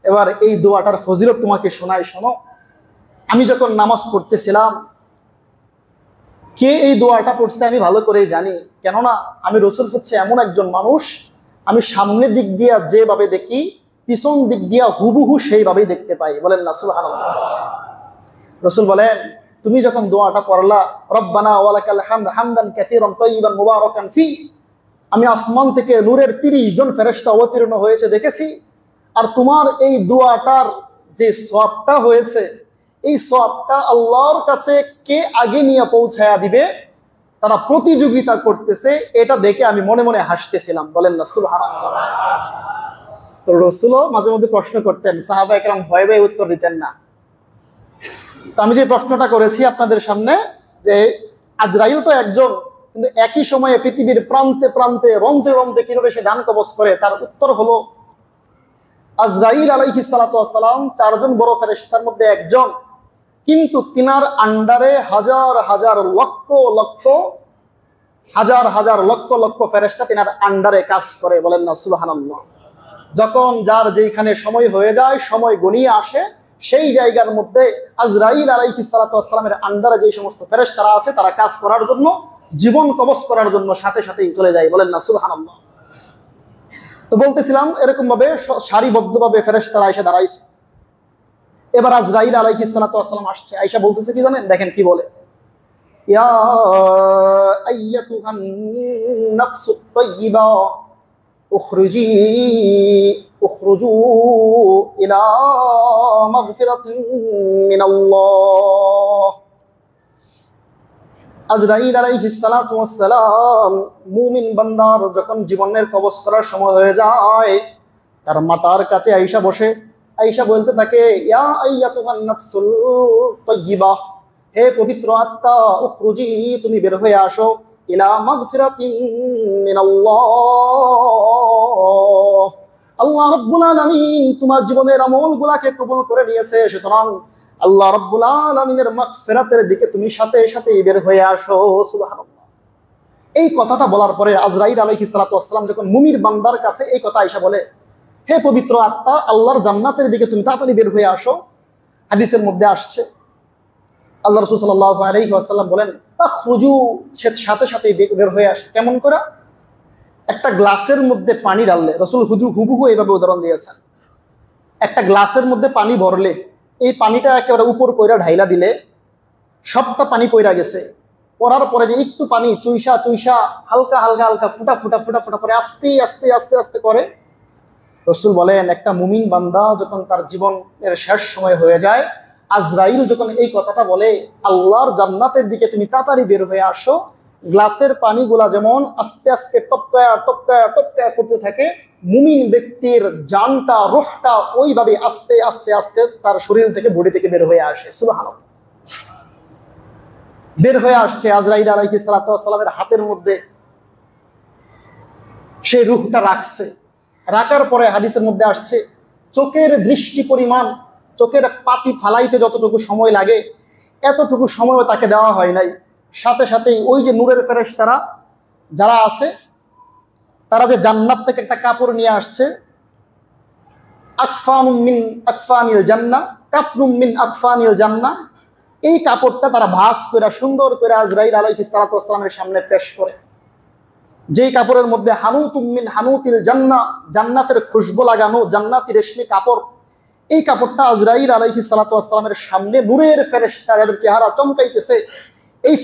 এবার এই দোয়াটার ফজিলত তোমাকে শোনাই, শোনো। আমি যখন নামাজ পড়তেছিলাম, কে এই দোয়াটা পড়ছে আমি ভালো করেই জানি, কেননা আমি রাসূল হচ্ছে এমন একজন মানুষ, আমি সামনের দিক দিয়া যেভাবে দেখি পিছন দিক দিয়া হুবহু সেইভাবেই দেখতে পাই। বলেন না সুবহানাল্লাহ। রাসূল বলেন, তুমি যখন দোয়াটা পড়লা রব্বানা ওয়ালাকাল হামদ হামদান কাসীরান তাইয়িবান মুবারাকান ফী, আমি আসমান থেকে নূরের 30 জন ফেরেশতা অবতীর্ণ হয়েছে দেখেছি। আর তোমার এই দোয়াটার যে সওয়াবটা হয়েছে, এই সওয়াবটা আল্লাহর কাছে কে আগে নিয়ে পৌঁছায়া দিবে, তারা প্রতিযোগিতা করতেছে, এটা দেখে আমি মনে মনে হাসতেছিলাম। বলেন না সুবহানাল্লাহ। তো রাসূলও মাঝে মধ্যে প্রশ্ন করতেন, সাহাবায়ে কেরাম ভয়ে ভয়ে উত্তর দিতেন না। তো আমি যে প্রশ্নটা করেছি আপনাদের সামনে, যে আজরাইল তো একজন, কিন্তু একই সময়ে পৃথিবীর প্রান্তে প্রান্তে রন্ধ্রে রন্ধ্রে কিভাবে সে জান কবজ করে, তার উত্তর হলো আজরাইল আলাইহিস সালাতু ওয়াস সালাম 4 জন বড় ফেরেশতার মধ্যে একজন, কিন্তু তিনার আন্ডারে হাজার হাজার লক্ষ লক্ষ হাজার হাজার লক্ষ লক্ষ ফেরেশতা তিনার আন্ডারে কাজ করে। বলেন না সুবহানাল্লাহ। যখন যার যেখানে সময় হয়ে যায়, সময় গণিয়ে আসে, সেই জায়গার মধ্যে আজরাইল আলাইহিস সালাতু ওয়াস সালামের আন্ডারে যে সমস্ত ফেরেশতারা আছে, তারা কাজ করার জন্য, জীবন কবজ করার জন্য সাথে সাথেই চলে যায়। বলেন না সুবহানাল্লাহ। তো বলতেছিলাম, এরকম ভাবে সারিবদ্ধভাবে ফেরেশতারা এসে দাঁড়াইছে। এবার আজরাইল আলাইহিস সালাতু ওয়াস সালাম আসছে, আয়েশা বলতেছে কি জানেন? দেখেন কি বলে, ইয়া আইয়াতুহান নাফসুত তাইয়্যিবা উখরুজু ইলা মাগফিরাতিন মিনাল্লাহ। আজরাইল আলাইহিস সালাতু ওয়াস সালাম মুমিন বান্দার যখন জীবনের কবজ করার সময় হয়ে যায়, তার মাতার কাছে আয়েশা বসে, আয়েশা বলতে থাকে, ইয়া আইয়াতুহান নাফসুল তাইয়্যিবা, হে পবিত্র আত্মা, উখরুজি, তুমি বের হয়ে আসো, ইলা মাগফিরাতিন মিনাল্লাহ, আল্লাহ রাব্বুল আলামিন তোমার জীবনের আমলগুলোকে কবুল করে নিয়েছে, সুতরাং আল্লাহ রাব্বুল আলামিনের মাগফিরাতের দিকে তুমি সাথে সাথে বের হয়ে আসো। সুবহানাল্লাহ। এই কথাটা বলার পরে আজরাইল আলাইহিস সালাতু ওয়াস সালাম যখন মুমির বান্দার কাছে এই কথা আয়েশা বলে, হে পবিত্র আত্মা, আল্লাহর জান্নাতের দিকে তুমি তাড়াতাড়ি বের হয়ে আসো, হাদিসের মধ্যে আসছে আল্লাহ রাসূল সাল্লাল্লাহু আলাইহি ওয়াসাল্লাম বলেন, তাখরুজু, সে সাথে সাথেই বের হয়ে আসে। কেমন করে? একটা গ্লাসের মধ্যে পানি ঢাললে, রাসূল হুবহু এইভাবে উদাহরণ দিয়েছেন, একটা গ্লাসের মধ্যে পানি ভরলে, এই পানিটা একেবারে উপর কইরা ঢাইলা দিলে সবটা পানি পইরা গেছে, পড়ার পরে যে একটু পানি চুইসা চুইসা হালকা হালকা হালকা ফুটা ফুটা ফুটা ফুটা করে আস্তে আস্তে আস্তে আস্তে করে, রাসূল বলেন, একটা মুমিন বান্দা যখন তার জীবনের শেষ সময় হয়ে যায়, আজরাইল যখন এই কথাটা বলে, আল্লাহর জান্নাতের দিকে তুমি তাড়াতাড়ি বের হয়ে আসো, গ্লাসের পানিগুলা যেমন আস্তে আস্তে টপকায়া টপকায়া টপকায়া করতে থাকে, মুমিন ব্যক্তির জানটা, রূহটা ওইভাবে আস্তে আস্তে আস্তে তার শরীর থেকে, বডি থেকে বের হয়ে আসে। সুবহানাল্লাহ। বের হয়ে আসছে, আজরাইল আলাইহিস সালাতু ওয়াস সালামের হাতের মধ্যে সেই রূহটা রাখছে। রাখার পরে হাদিসের মধ্যে আসছে, চোখের দৃষ্টি পরিমাণ, চোখের পাতি ফালাইতে যতটুকু সময় লাগে, এতটুকু সময় তাকে দেওয়া হয় নাই। সাথে সাথেই ওই যে নূরের ফেরেশতারা যারা আছে, তারা যে জান্নাত থেকে একটা কাপড় নিয়ে আসছে, আকফানুম মিন আকফানিল জান্নাহ, কাফনুম মিন আকফানিল জান্নাহ, এই কাপড়টা তারা ভাঁজ করে সুন্দর করে আজরাইল আলাইহিস সালাতু ওয়াস সালামের সামনে পেশ করে। যেই কাপড়ের মধ্যে হানুতুম মিন হানুতিল জান্নাহ, জান্নাতের খুশবু লাগানো জান্নাতি রেশমি কাপড়, এই কাপড়টা আজরাইল আলাইহিস সালাতু ওয়াস সালামের সামনে নূরের ফেরেশতা যাদের চেহারা চমকাইতেছে, এই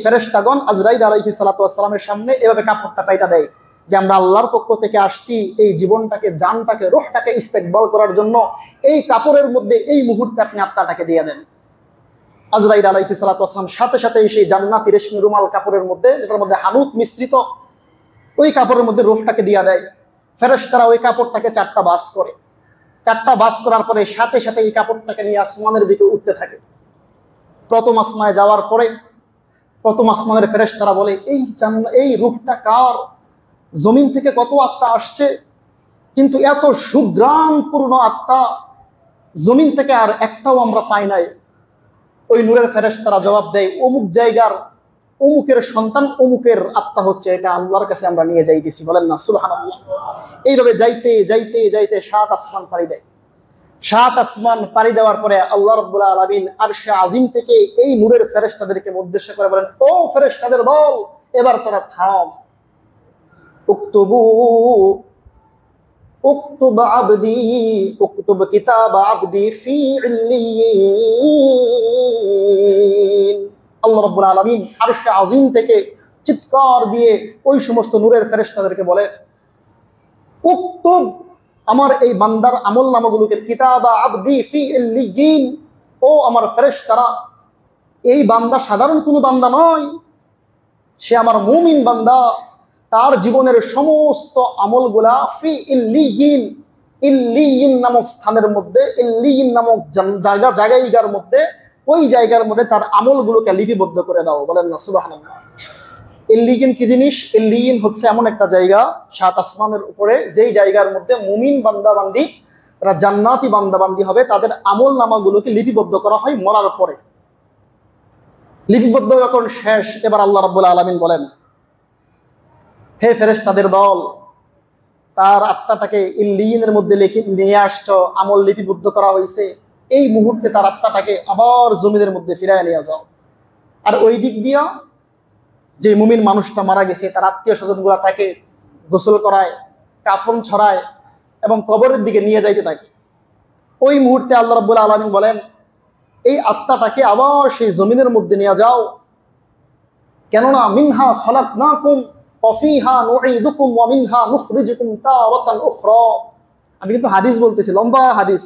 ফেরেশতাগণ আজরাইল আলাইহিস সালাতু ওয়াস সালামের সামনে এভাবে কাপড়টা পাইটা দেয় যে আমরা আল্লাহর পক্ষ থেকে আসছি এই জীবনটাকে, জানটাকে, রূহটাকে ইস্তেকবাল করার জন্য। এই কাপড়ের মধ্যে এই মুহূর্তে আপনি আত্মাটাকে দিয়ে দেন। আজরাইল আলাইহিস সালাতু ওয়াস সালাম সাথে সাথে সেই জান্নাতি রেশমি রুমাল কাপড়ের মধ্যে, যেটার মধ্যে হানুত মিশ্রিত, ওই কাপড়ের মধ্যে রূহটাকে দিয়ে দেয়। ফেরেশতারা ওই কাপড়টাকে 4টা বাস করে। 4টা বাস করার পরে সাথে সাথে এই কাপড়টাকে নিয়ে আসমানের দিকে উঠতে থাকে। প্রথম আসমানে যাওয়ার পরে প্রথম আসমানের ফেরেশতারা বলে, এই রূহটা কার? জমিন থেকে কত আত্মা আসছে, কিন্তু এত সুগ্রামপূর্ণ আত্মা জমিন থেকে আর একটাও আমরা পাই নাই। ওই নূরের ফেরেশতারা জবাব দেয়, অমুক জায়গার অমুকের সন্তান অমুকের আত্মা হচ্ছে, এটা আল্লাহর কাছে আমরা নিয়ে যাইতেছি। বলেন না সুবহানাল্লাহ। এইভাবে যাইতে যাইতে যাইতে 7 আসমান পাড়ি দেয়। 7 আসমান পাড়ি দেওয়ার পরে আল্লাহ রাব্বুল আলামিন আরশে আজিম থেকে এই নূরের ফেরেশতাদেরকে উদ্দেশ্য করে বলেন, ও ফেরেশতাদের দল, এবার তোরা থাম। উকতুব আবদি, উকতুব কিতাব আবদি ফি ইল্লিয়িন। আল্লাহ রাব্বুল আলামিন আরশে আজিম থেকে চিৎকার দিয়ে ওই সমস্ত নূরের ফেরেশতাদেরকে বলে, উকতুব, আমার এই বান্দার আমল নামাগুলোকে, কিতাব আবদি ফি ইল্লিয়িন, ও আমার ফেরেশতারা, এই বান্দা সাধারণ কোনো বান্দা নয়, সে আমার মুমিন বান্দা। তার জীবনের সমস্ত আমলগুলা ফি ইল্লিয়িন, ইল্লিয়িন নামক স্থানের মধ্যে, ইল্লিয়িন নামক জায়গার মধ্যে, ওই জায়গার মধ্যে তার আমলগুলোকে লিপিবদ্ধ করে দাও। বলেন না সুবহানাল্লাহ। ইল্লিয়িন কি জিনিস? ইল্লিয়িন হচ্ছে এমন একটা জায়গা 7 আসমানের উপরে, যেই জায়গার মধ্যে মুমিন বান্দাবান্দি, তারা জান্নাতি বান্দাবান্দি হবে, তাদের আমল নামাগুলোকে লিপিবদ্ধ করা হয় মরার পরে। লিপিবদ্ধ যখন শেষ, এবার আল্লাহ রাব্বুল আলামিন বলেন, হে ফেরেশতাদের দল, তার আত্মাটাকে ইল্লিয়িনের মধ্যে নিয়ে আসছো, আমল লিপিবদ্ধ করা হয়েছে, এই মুহূর্তে তার আত্মাটাকে আবার জমিনের মধ্যে ফিরায় নিয়ে যাও। আর ওই দিক দিয়া যে মুমিন মানুষটা মারা গেছে, তার আত্মীয় স্বজনগুলা তাকে গোসল করায়, কাফন ছড়ায় এবং কবরের দিকে নিয়ে যাইতে থাকে। ওই মুহূর্তে আল্লাহ রাব্বুল আলামিন বলেন, এই আত্মাটাকে আবার সেই জমিনের মধ্যে নিয়ে যাও, কেননা মিনহা খালাকনাকুম ওয়া ফিহা নুঈদুকুম ওয়া মিনহা নুখরিজুকুম তারাতান উখরা। আমি কিন্তু হাদিস বলতেছি, লম্বা হাদিস,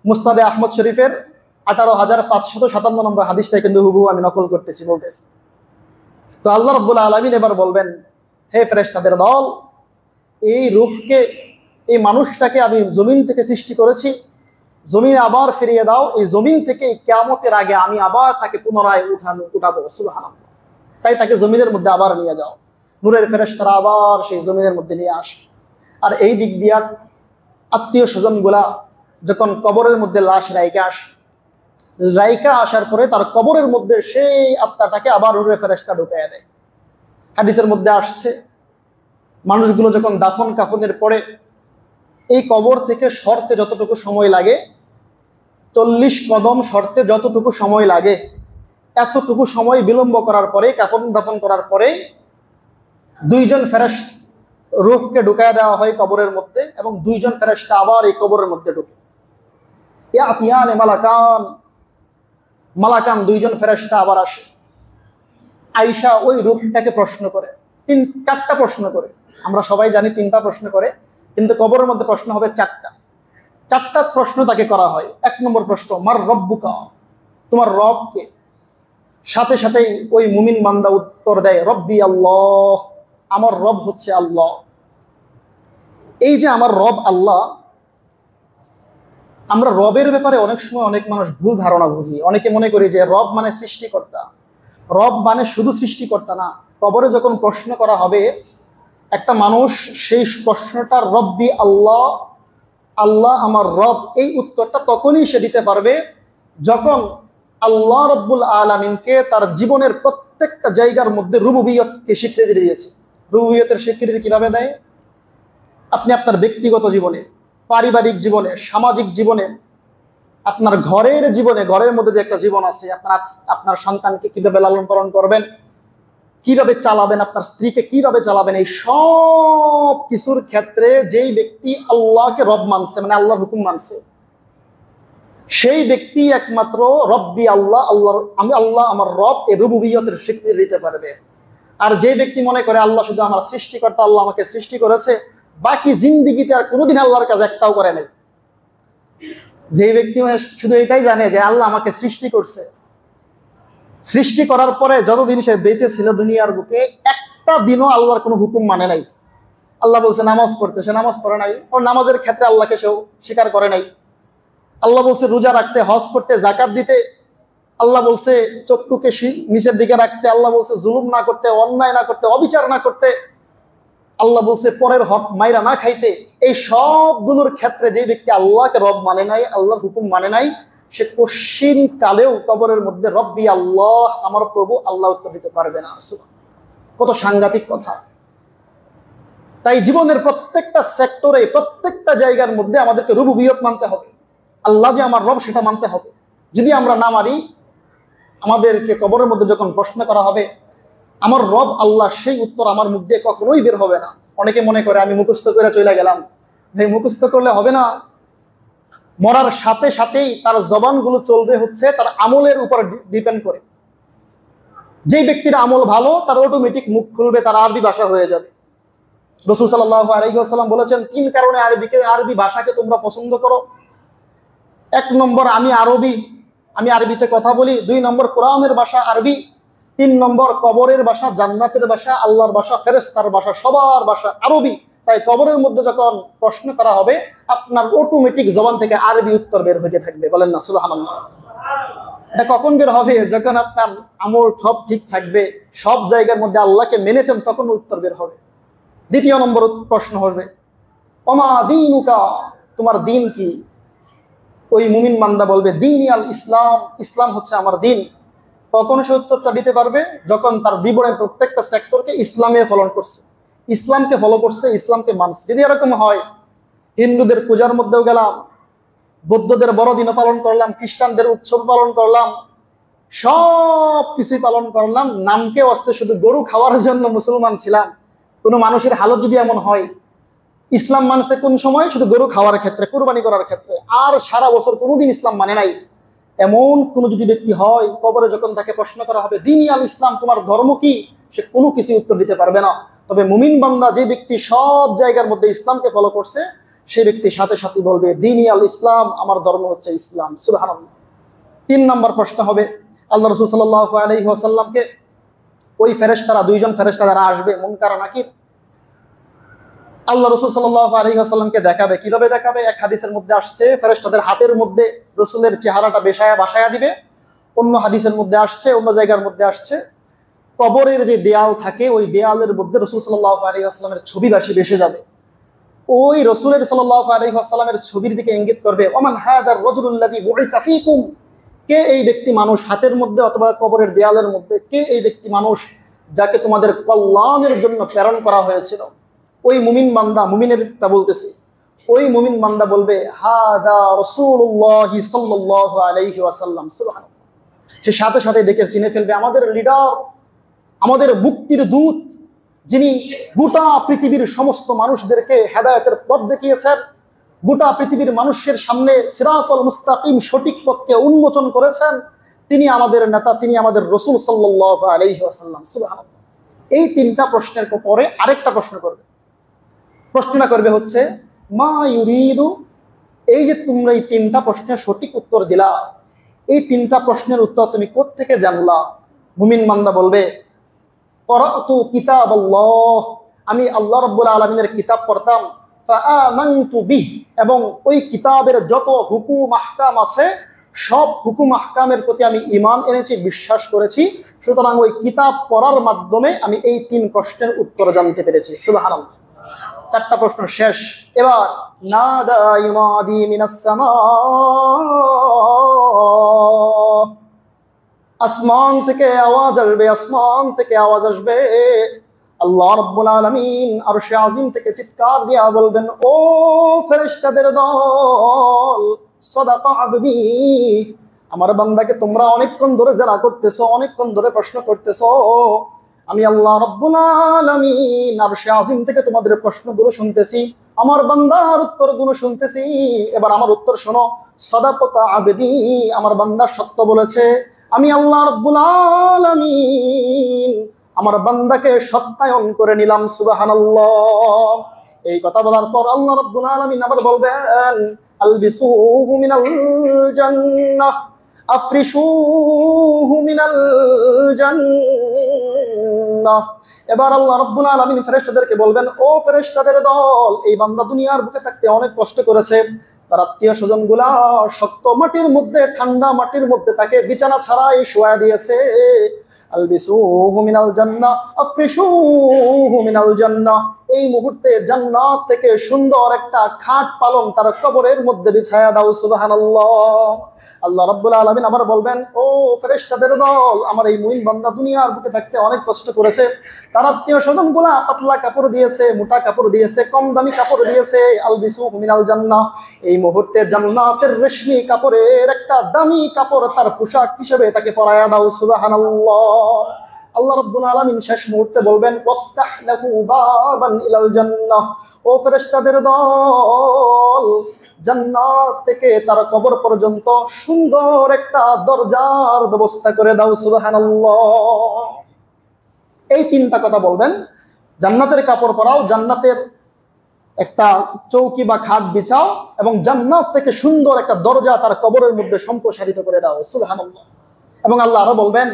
মুসনাদে আহমদ শরীফের 18,557 নম্বর হাদিসটা কিন্তু হুবহু আমি নকল করতেছি, বলতেছি। তো আল্লাহ রাব্বুল আলামিন এবার বলবেন, হে ফেরেশতাদের দল, এই রূহকে, এই মানুষটাকে আমি জমিন থেকে সৃষ্টি করেছি, জমিনে আবার ফিরিয়ে দাও। এই জমিন থেকে কিয়ামতের আগে আমি আবার তাকে পুনরায় উঠাবো। সুবহানাল্লাহ। তাই তাকে জমিনের মধ্যে আবার নিয়ে যাও। নূরের ফেরেশতারা আবার সেই জমিনের মধ্যে নিয়ে আসে। আর এই দিক দিয়া আত্মীয় স্বজনগুলা যখন কবরের মধ্যে লাশ রাইকা আসার পরে তার কবরের মধ্যে সেই আত্মাটাকে আবার নূরের ফেরেশতা ঢুকাইয়া দেয়। হাদিসের মধ্যে আসছে, মানুষগুলো যখন দাফন কাফনের পরে এই কবর থেকে সরতে যতটুকু সময় লাগে, 40 কদম সরতে যতটুকু সময় লাগে, এতটুকু সময় বিলম্ব করার পরে, কাফন দাফন করার পরে 2 জন ফেরেশতা রূহকে ঢুকায় দেওয়া হয় কবরের মধ্যে, এবং 2 জন ফেরেশতা আবার এই কবরের মধ্যে ঢুকে। ইয়াতিয়ানে মালাকান 2 জন ফেরেশতা আবার আসে। আয়েশা ওই রূহটাকে প্রশ্ন করে, 4টা প্রশ্ন করে। আমরা সবাই জানি 3টা প্রশ্ন করে, কিন্তু কবরের মধ্যে প্রশ্ন হবে 4টা প্রশ্ন তাকে করা হয়। 1 নম্বর প্রশ্ন, মার রব্বুকা, তোমার রব কে? সাথে সাথেই ওই মুমিন বান্দা উত্তর দেয়, রব্বি আল্লাহ, আমার রব হচ্ছে আল্লাহ। এই যে আমার রব আল্লাহ, আমরা রবের ব্যাপারে অনেক সময় অনেক মানুষ ভুল ধারণা বুঝি। অনেকে মনে করি যে রব মানে সৃষ্টিকর্তা। রব মানে শুধু সৃষ্টিকর্তা না। কবরে যখন প্রশ্ন করা হবে একটা মানুষ, সেই প্রশ্নটার রব্বি আল্লাহ, আল্লাহ আমার রব, এই উত্তরটা তখনই সে দিতে পারবে যখন আল্লাহ রাব্বুল আলামিনকে তার জীবনের প্রত্যেকটা জায়গার মধ্যে রুবুবিয়তকে স্বীকৃতি দিয়েছে। রুবুবিয়তের স্বীকৃতি কিভাবে দেয়? আপনি আপনার ব্যক্তিগত জীবনে, পারিবারিক জীবনে, সামাজিক জীবনে, আপনার ঘরের জীবনে, ঘরের মধ্যে যে একটা জীবন আছে, আপনার সন্তানকে কিভাবে লালন পালন করবেন, কিভাবে চালাবেন, আপনার স্ত্রীকে কিভাবে চালাবেন, এই সব কিছুর ক্ষেত্রে যেই ব্যক্তি আল্লাহকে রব মানছে, মানে আল্লাহর হুকুম মানছে, সেই ব্যক্তি একমাত্র রব্বি আল্লাহ, আমি আল্লাহ আমার রব, এই রুবুবিয়তের স্বীকৃতি দিতে পারবে। আর যে ব্যক্তি মনে করে আল্লাহ শুধু আমার সৃষ্টিকর্তা, আল্লাহ আমাকে সৃষ্টি করেছে, বাকি জিন্দিগিতে আর কোনোদিন আল্লাহর কাজ একটাও করে নাই, যে ব্যক্তি শুধু এটাই জানে যে আল্লাহ আমাকে সৃষ্টি করছে, সৃষ্টি করার পরে যতদিন সে বেঁচে ছিল দুনিয়ার বুকে, একটা দিনও আল্লাহর কোনো হুকুম মানে নাই। আল্লাহ বলছে নামাজ পড়তে, সে নামাজ পড়ে নাই, ওর নামাজের ক্ষেত্রে আল্লাহকে সেও স্বীকার করে নাই। আল্লাহ বলছে রোজা রাখতে, হজ করতে, জাকাত দিতে, আল্লাহ বলছে চক্ষুকে নিচের দিকে রাখতে, আল্লাহ বলছে জুলুম না করতে, অন্যায় না করতে, অবিচার না করতে, আল্লাহ বলছে পরের হক মাইরা না খাইতে। এই সবগুলোর ক্ষেত্রে যে ব্যক্তি আল্লাহকে রব মানে নাই, আল্লাহর হুকুম মানে নাই, সে কশিন কালেও কবরের মধ্যে রব্বি আল্লাহ, আমার প্রভু আল্লাহ উত্তর দিতে পারবে না। কত সাংঘাতিক কথা! তাই জীবনের প্রত্যেকটা সেক্টরে, প্রত্যেকটা জায়গার মধ্যে আমাদেরকে রুবুবিয়ত মানতে হবে, আল্লাহ যে আমার রব সেটা মানতে হবে। যদি আমরা না মানি, আমাদেরকে কবরের মধ্যে যখন প্রশ্ন করা হবে আমার রব আল্লাহ, সেই উত্তর আমার মুখ দিয়ে কখনোই বের হবে না। অনেকে মনে করে আমি মুখস্থ করে চলে গেলাম। ভাই, মুখস্থ করলে হবে না। মরার সাথে সাথেই তার জবানগুলো চলবে হচ্ছে তার আমলের উপর ডিপেন্ড করে। যেই ব্যক্তির আমল ভালো, তার অটোমেটিক মুখ খুলবে, তার আরবি ভাষা হয়ে যাবে। রাসূল সাল্লাল্লাহু আলাইহি ওয়াসাল্লাম বলেছেন, 3 কারণে আরবি ভাষাকে তোমরা পছন্দ করো। 1 নম্বর, আমি আরবিতে কথা বলি। 2 নম্বর, কোরআনের ভাষা আরবি। 3 নম্বর, কবরের ভাষা, জান্নাতের ভাষা, আল্লাহর ভাষা, ফেরেশতার ভাষা, সবার ভাষা আরবি। তাই কবরের মধ্যে যখন প্রশ্ন করা হবে, আপনার অটোমেটিক জবান থেকে আরবি উত্তর বের হতে থাকবে। বলেন না সুবহানাল্লাহ। এটা কখন বের হবে? যখন আপনার আমল সব ঠিক থাকবে, সব জায়গার মধ্যে আল্লাহকে মেনেছেন, তখন উত্তর বের হবে। 2 নম্বর প্রশ্ন হবে, ওমা দীনুকা, তোমার দিন কি? ওই মুমিন বান্দা বলবে দীনি আল ইসলাম, ইসলাম হচ্ছে আমার দিন। কখন সে উত্তরটা দিতে পারবে? যখন তার জীবনের প্রত্যেকটা সেক্টরকে ইসলামে ফলো করছে, ইসলামকে ফলো করছে, ইসলামকে মানছে। যদি এরকম হয়, হিন্দুদের পূজার মধ্যেও গেলাম, বৌদ্ধদের বড়দিনও পালন করলাম, খ্রিস্টানদের উৎসব পালন করলাম, সব কিছুই পালন করলাম, নামকে অস্তে শুধু গরু খাওয়ার জন্য মুসলমান ছিলাম। কোনো মানুষের হালত যদি এমন হয়, ইসলাম মানছে কোন সময়? শুধু গরু খাওয়ার ক্ষেত্রে, কুরবানি করার ক্ষেত্রে, আর সারা বছর কোনোদিন ইসলাম মানে নাই, এমন কোন যদি ব্যক্তি হয়, কবরে যখন তাকে প্রশ্ন করা হবে দীনি আল ইসলাম, তোমার ধর্ম কি, সে কোনো কিছু উত্তর দিতে পারবে না। তবে মুমিন বান্দা, যে ব্যক্তি সব জায়গার মধ্যে ইসলামকে ফলো করছে, সেই ব্যক্তি সাথে সাথে বলবে দীনি আল ইসলাম, আমার ধর্ম হচ্ছে ইসলাম। সুবহানাল্লাহ। 3 নম্বর প্রশ্ন হবে, আল্লাহ রাসূল সাল্লাল্লাহু আলাইহি ওয়াসাল্লামকে ওই ফেরেশতারা, 2 জন ফেরেশতা যারা আসবে, মুনকার নাকির, আল্লাহ রাসূল সাল্লাল্লাহু আলাইহি ওয়াসাল্লামকে দেখাবে। কিভাবে দেখাবে? এক হাদিসের মধ্যে আসছে, ফেরেশতাদের হাতের মধ্যে রাসূলের চেহারাটা বাসায়া দিবে। অন্য হাদিসের মধ্যে আসছে, অন্য জায়গার মধ্যে আসছে, কবরের যে দেয়াল থাকে, ওই দেয়ালের মধ্যে রাসূল সাল্লাল্লাহু আলাইহি ওয়াসাল্লামের ছবি ভেসে যাবে। ওই রাসূলের সাল্লাল্লাহু আলাইহি ওয়াসাল্লামের ছবির দিকে ইঙ্গিত করবে, ওমান হাদার রাজুলুল্লাযী বুইসা ফীকুম, কে এই ব্যক্তি মানুষ হাতের মধ্যে অথবা কবরের দেয়ালের মধ্যে, কে এই ব্যক্তি মানুষ যাকে তোমাদের কল্যাণের জন্য প্রেরণ করা হয়েছিল? ওই মুমিন বান্দা, মুমিনেরটা বলতেছি, ওই মুমিন বান্দা বলবে হাদা রাসূলুল্লাহ সাল্লাল্লাহু আলাইহি ওয়াসাল্লাম। সুবহানাল্লাহ। সে সাথে সাথে দেখে চিনে ফেলবে আমাদের লিডার, আমাদের মুক্তির দূত, যিনি গোটা পৃথিবীর সমস্ত মানুষদেরকে হেদায়েতের পথ দেখিয়েছেন, গোটা পৃথিবীর মানুষের সামনে সিরাতুল মুস্তাকিম, সঠিক পথকে উন্মোচন করেছেন। তিনি আমাদের নেতা, তিনি আমাদের রাসূল সাল্লাল্লাহু আলাইহি ওয়াসাল্লাম। সুবহানাল্লাহ। এই 3টা প্রশ্নের পরে আরেকটা প্রশ্ন করবে। প্রশ্নটা করবে হচ্ছে মা ইউরিদু, এই যে তোমরা এই 3টা প্রশ্নের সঠিক উত্তর দিলা, এই 3টা প্রশ্নের উত্তর তুমি কোত্থেকে জানলা? মুমিন বান্দা বলবে ক্বরাতু কিতাবাল্লাহ, আমি আল্লাহ রাব্বুল আলামিনের কিতাব পড়তাম, ফাআমানতু বিহি, এবং ওই কিতাবের যত হুকুম আহকাম আছে, সব হুকুম আহকামের প্রতি আমি ঈমান এনেছি, বিশ্বাস করেছি। সুতরাং ওই কিতাব পড়ার মাধ্যমে আমি এই 3 প্রশ্নের উত্তর জানতে পেরেছি। সুবহানাল্লাহ। 4টা প্রশ্ন শেষ। এবার নাদা ইউনাদি মিনাস সামা, আসমান থেকে আওয়াজ আসবে, আসমান থেকে আওয়াজ আসবে, আল্লাহ রাব্বুল আলামিন আরশে আজিম থেকে চিৎকার দিয়া বলবেন, ও ফেরেশতাদের দল, সাদাকা আবদি, আমার বান্দাকে তোমরা অনেকক্ষণ ধরে জেরা করতেছো, অনেকক্ষণ ধরে প্রশ্ন করতেছো। আমি আল্লাহ রাব্বুল আলামিন আরশে আজিম থেকে তোমাদের প্রশ্নগুলো শুনতেছি, আমার বান্দার উত্তরগুলো শুনতেছি। এবার আমার উত্তর শোনো। সাদাকা আবদি, আমার বান্দা সত্য বলেছে। আমি আল্লাহ রাব্বুল আলামিন আমার বান্দাকে সত্যায়ন করে নিলাম। সুবহানাল্লাহ। এই কথা বলার পর আল্লাহ রাব্বুল আলামিন আবার বলবেন, আলবিসুহু মিনাল জান্নাহ, আফরিশুহু মিনাল জান্নাহ। এবার আল্লাহ রাব্বুল আলামিন ফেরেশতাদেরকে বলবেন, ও ফেরেশতাদের দল, এই বান্দা দুনিয়ার বুকে থাকতে অনেক কষ্ট করেছে। তার আত্মীয় স্বজন গুলা শক্ত মাটির মধ্যে, ঠান্ডা মাটির মধ্যে তাকে বিছানা ছাড়াই শোয়া দিয়েছে। আলবিসুহু মিনাল জান্নাহ, আফরিশুহু মিনাল জান্নাহ। এই মুহূর্তে জান্নাত থেকে সুন্দর একটা খাট পালং তার কবরের মধ্যে বিছায়া দাও। সুবহানাল্লাহ। আল্লাহ রাব্বুল আলামিন আবার বলবেন, ও ফেরেশতাদের দল, আমার এই মুমিন বান্দা দুনিয়ার বুকে থাকতে অনেক কষ্ট করেছে। তার আত্মীয় স্বজন গুলা পাতলা কাপড় দিয়েছে, মোটা কাপড় দিয়েছে, কম দামি কাপড় দিয়েছে। আলবিসুহু মিনাল জান্নাহ। এই মুহূর্তে জান্নাতের রেশমি কাপড়ের একটা দামি কাপড় তার পোশাক হিসেবে তাকে পরায়া দাও। সুবহানাল্লাহ। আল্লাহ রাব্বুল আলামিন শেষ মুহূর্তে বলবেন, ওয়াফতাহ লাহু বাবান ইলাল জান্নাহ, ও ফেরেশতাদের দল, জান্নাত থেকে তার কবর পর্যন্ত সুন্দর একটা দরজার ব্যবস্থা করে দাও। সুবহানাল্লাহ। এই তিনটা কথা বলবেন। জান্নাতের কাপড় পরাও, জান্নাতের একটা চৌকি বা খাট বিছাও, এবং জান্নাত থেকে সুন্দর একটা দরজা তার কবরের মধ্যে সম্প্রসারিত করে দাও। সুবহানাল্লাহ। এবং আল্লাহ আরো বলবেন,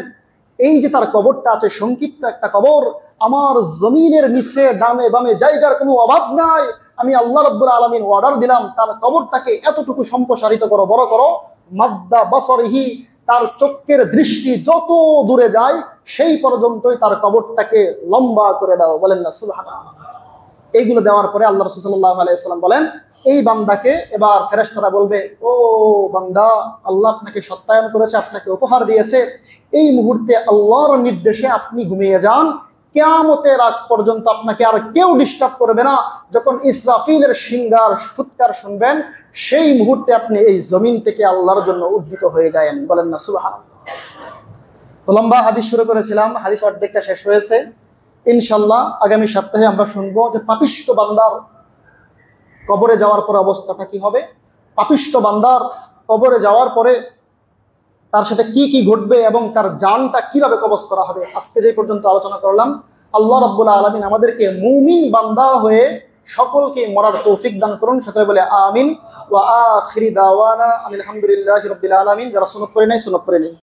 এই যে তার কবরটা আছে, সংক্ষিপ্ত একটা কবর, আমার জমিনের নিচে ডানে বামে জায়গার কোনো অভাব নাই। আমি আল্লাহ রাব্বুল আলামিন অর্ডার দিলাম, তার কবরটাকে এতটুকু সম্প্রসারিত করো, বড় করো। মাদ্দা বাসরিহি, তার চোখের দৃষ্টি যত দূরে যায় সেই পর্যন্তই তার কবরটাকে লম্বা করে দাও। বলেন না সুবহানাল্লাহ। এইগুলো দেওয়ার পরে আল্লাহ রাসূল সাল্লাল্লাহু আলাইহি ওয়াসাল্লাম বলেন, এই বান্দাকে এবার ফেরেশতারা বলবে, ও বান্দা, আল্লাহ আপনাকে সত্যায়ন করেছে, আপনাকে উপহার দিয়েছে। এই মুহূর্তে আল্লাহর নির্দেশে আপনি ঘুমিয়ে যান। কিয়ামতের আগ পর্যন্ত আপনাকে আর কেউ ডিস্টার্ব করবে না। যখন ইসরাফিলের সিংহার ফুৎকার শুনবেন, সেই মুহূর্তে আপনি এই জমিন থেকে আল্লাহর জন্য উদ্ধৃত হয়ে যায়েন। বলেন না সুবহানাল্লাহ। তো লম্বা হাদিস শুরু করেছিলাম, হাদিস অর্ধেকটা শেষ হয়েছে। ইনশাল্লাহ আগামী সপ্তাহে আমরা শুনবো যে পাপিষ্ঠ বান্দার কবরে যাওয়ার পরে অবস্থাটা কি হবে, পাপিষ্ঠ বান্দার কবরে যাওয়ার পরে তার সাথে কি কি ঘটবে, এবং তার জানটা কিভাবে কবজ করা হবে। আজকে যে পর্যন্ত আলোচনা করলাম, আল্লাহ রাব্বুল আলামিন আমাদেরকে মুমিন বান্দা হয়ে সকলকে মরার তৌফিক দান করুন। সকলে বলে আমিন। ওয়া আখিরি দাওয়ানা আলহামদুলিল্লাহি রাব্বিল আলামিন। যারা সুন্নাত পড়ে নাই, সুন্নাত পড়ে নেই।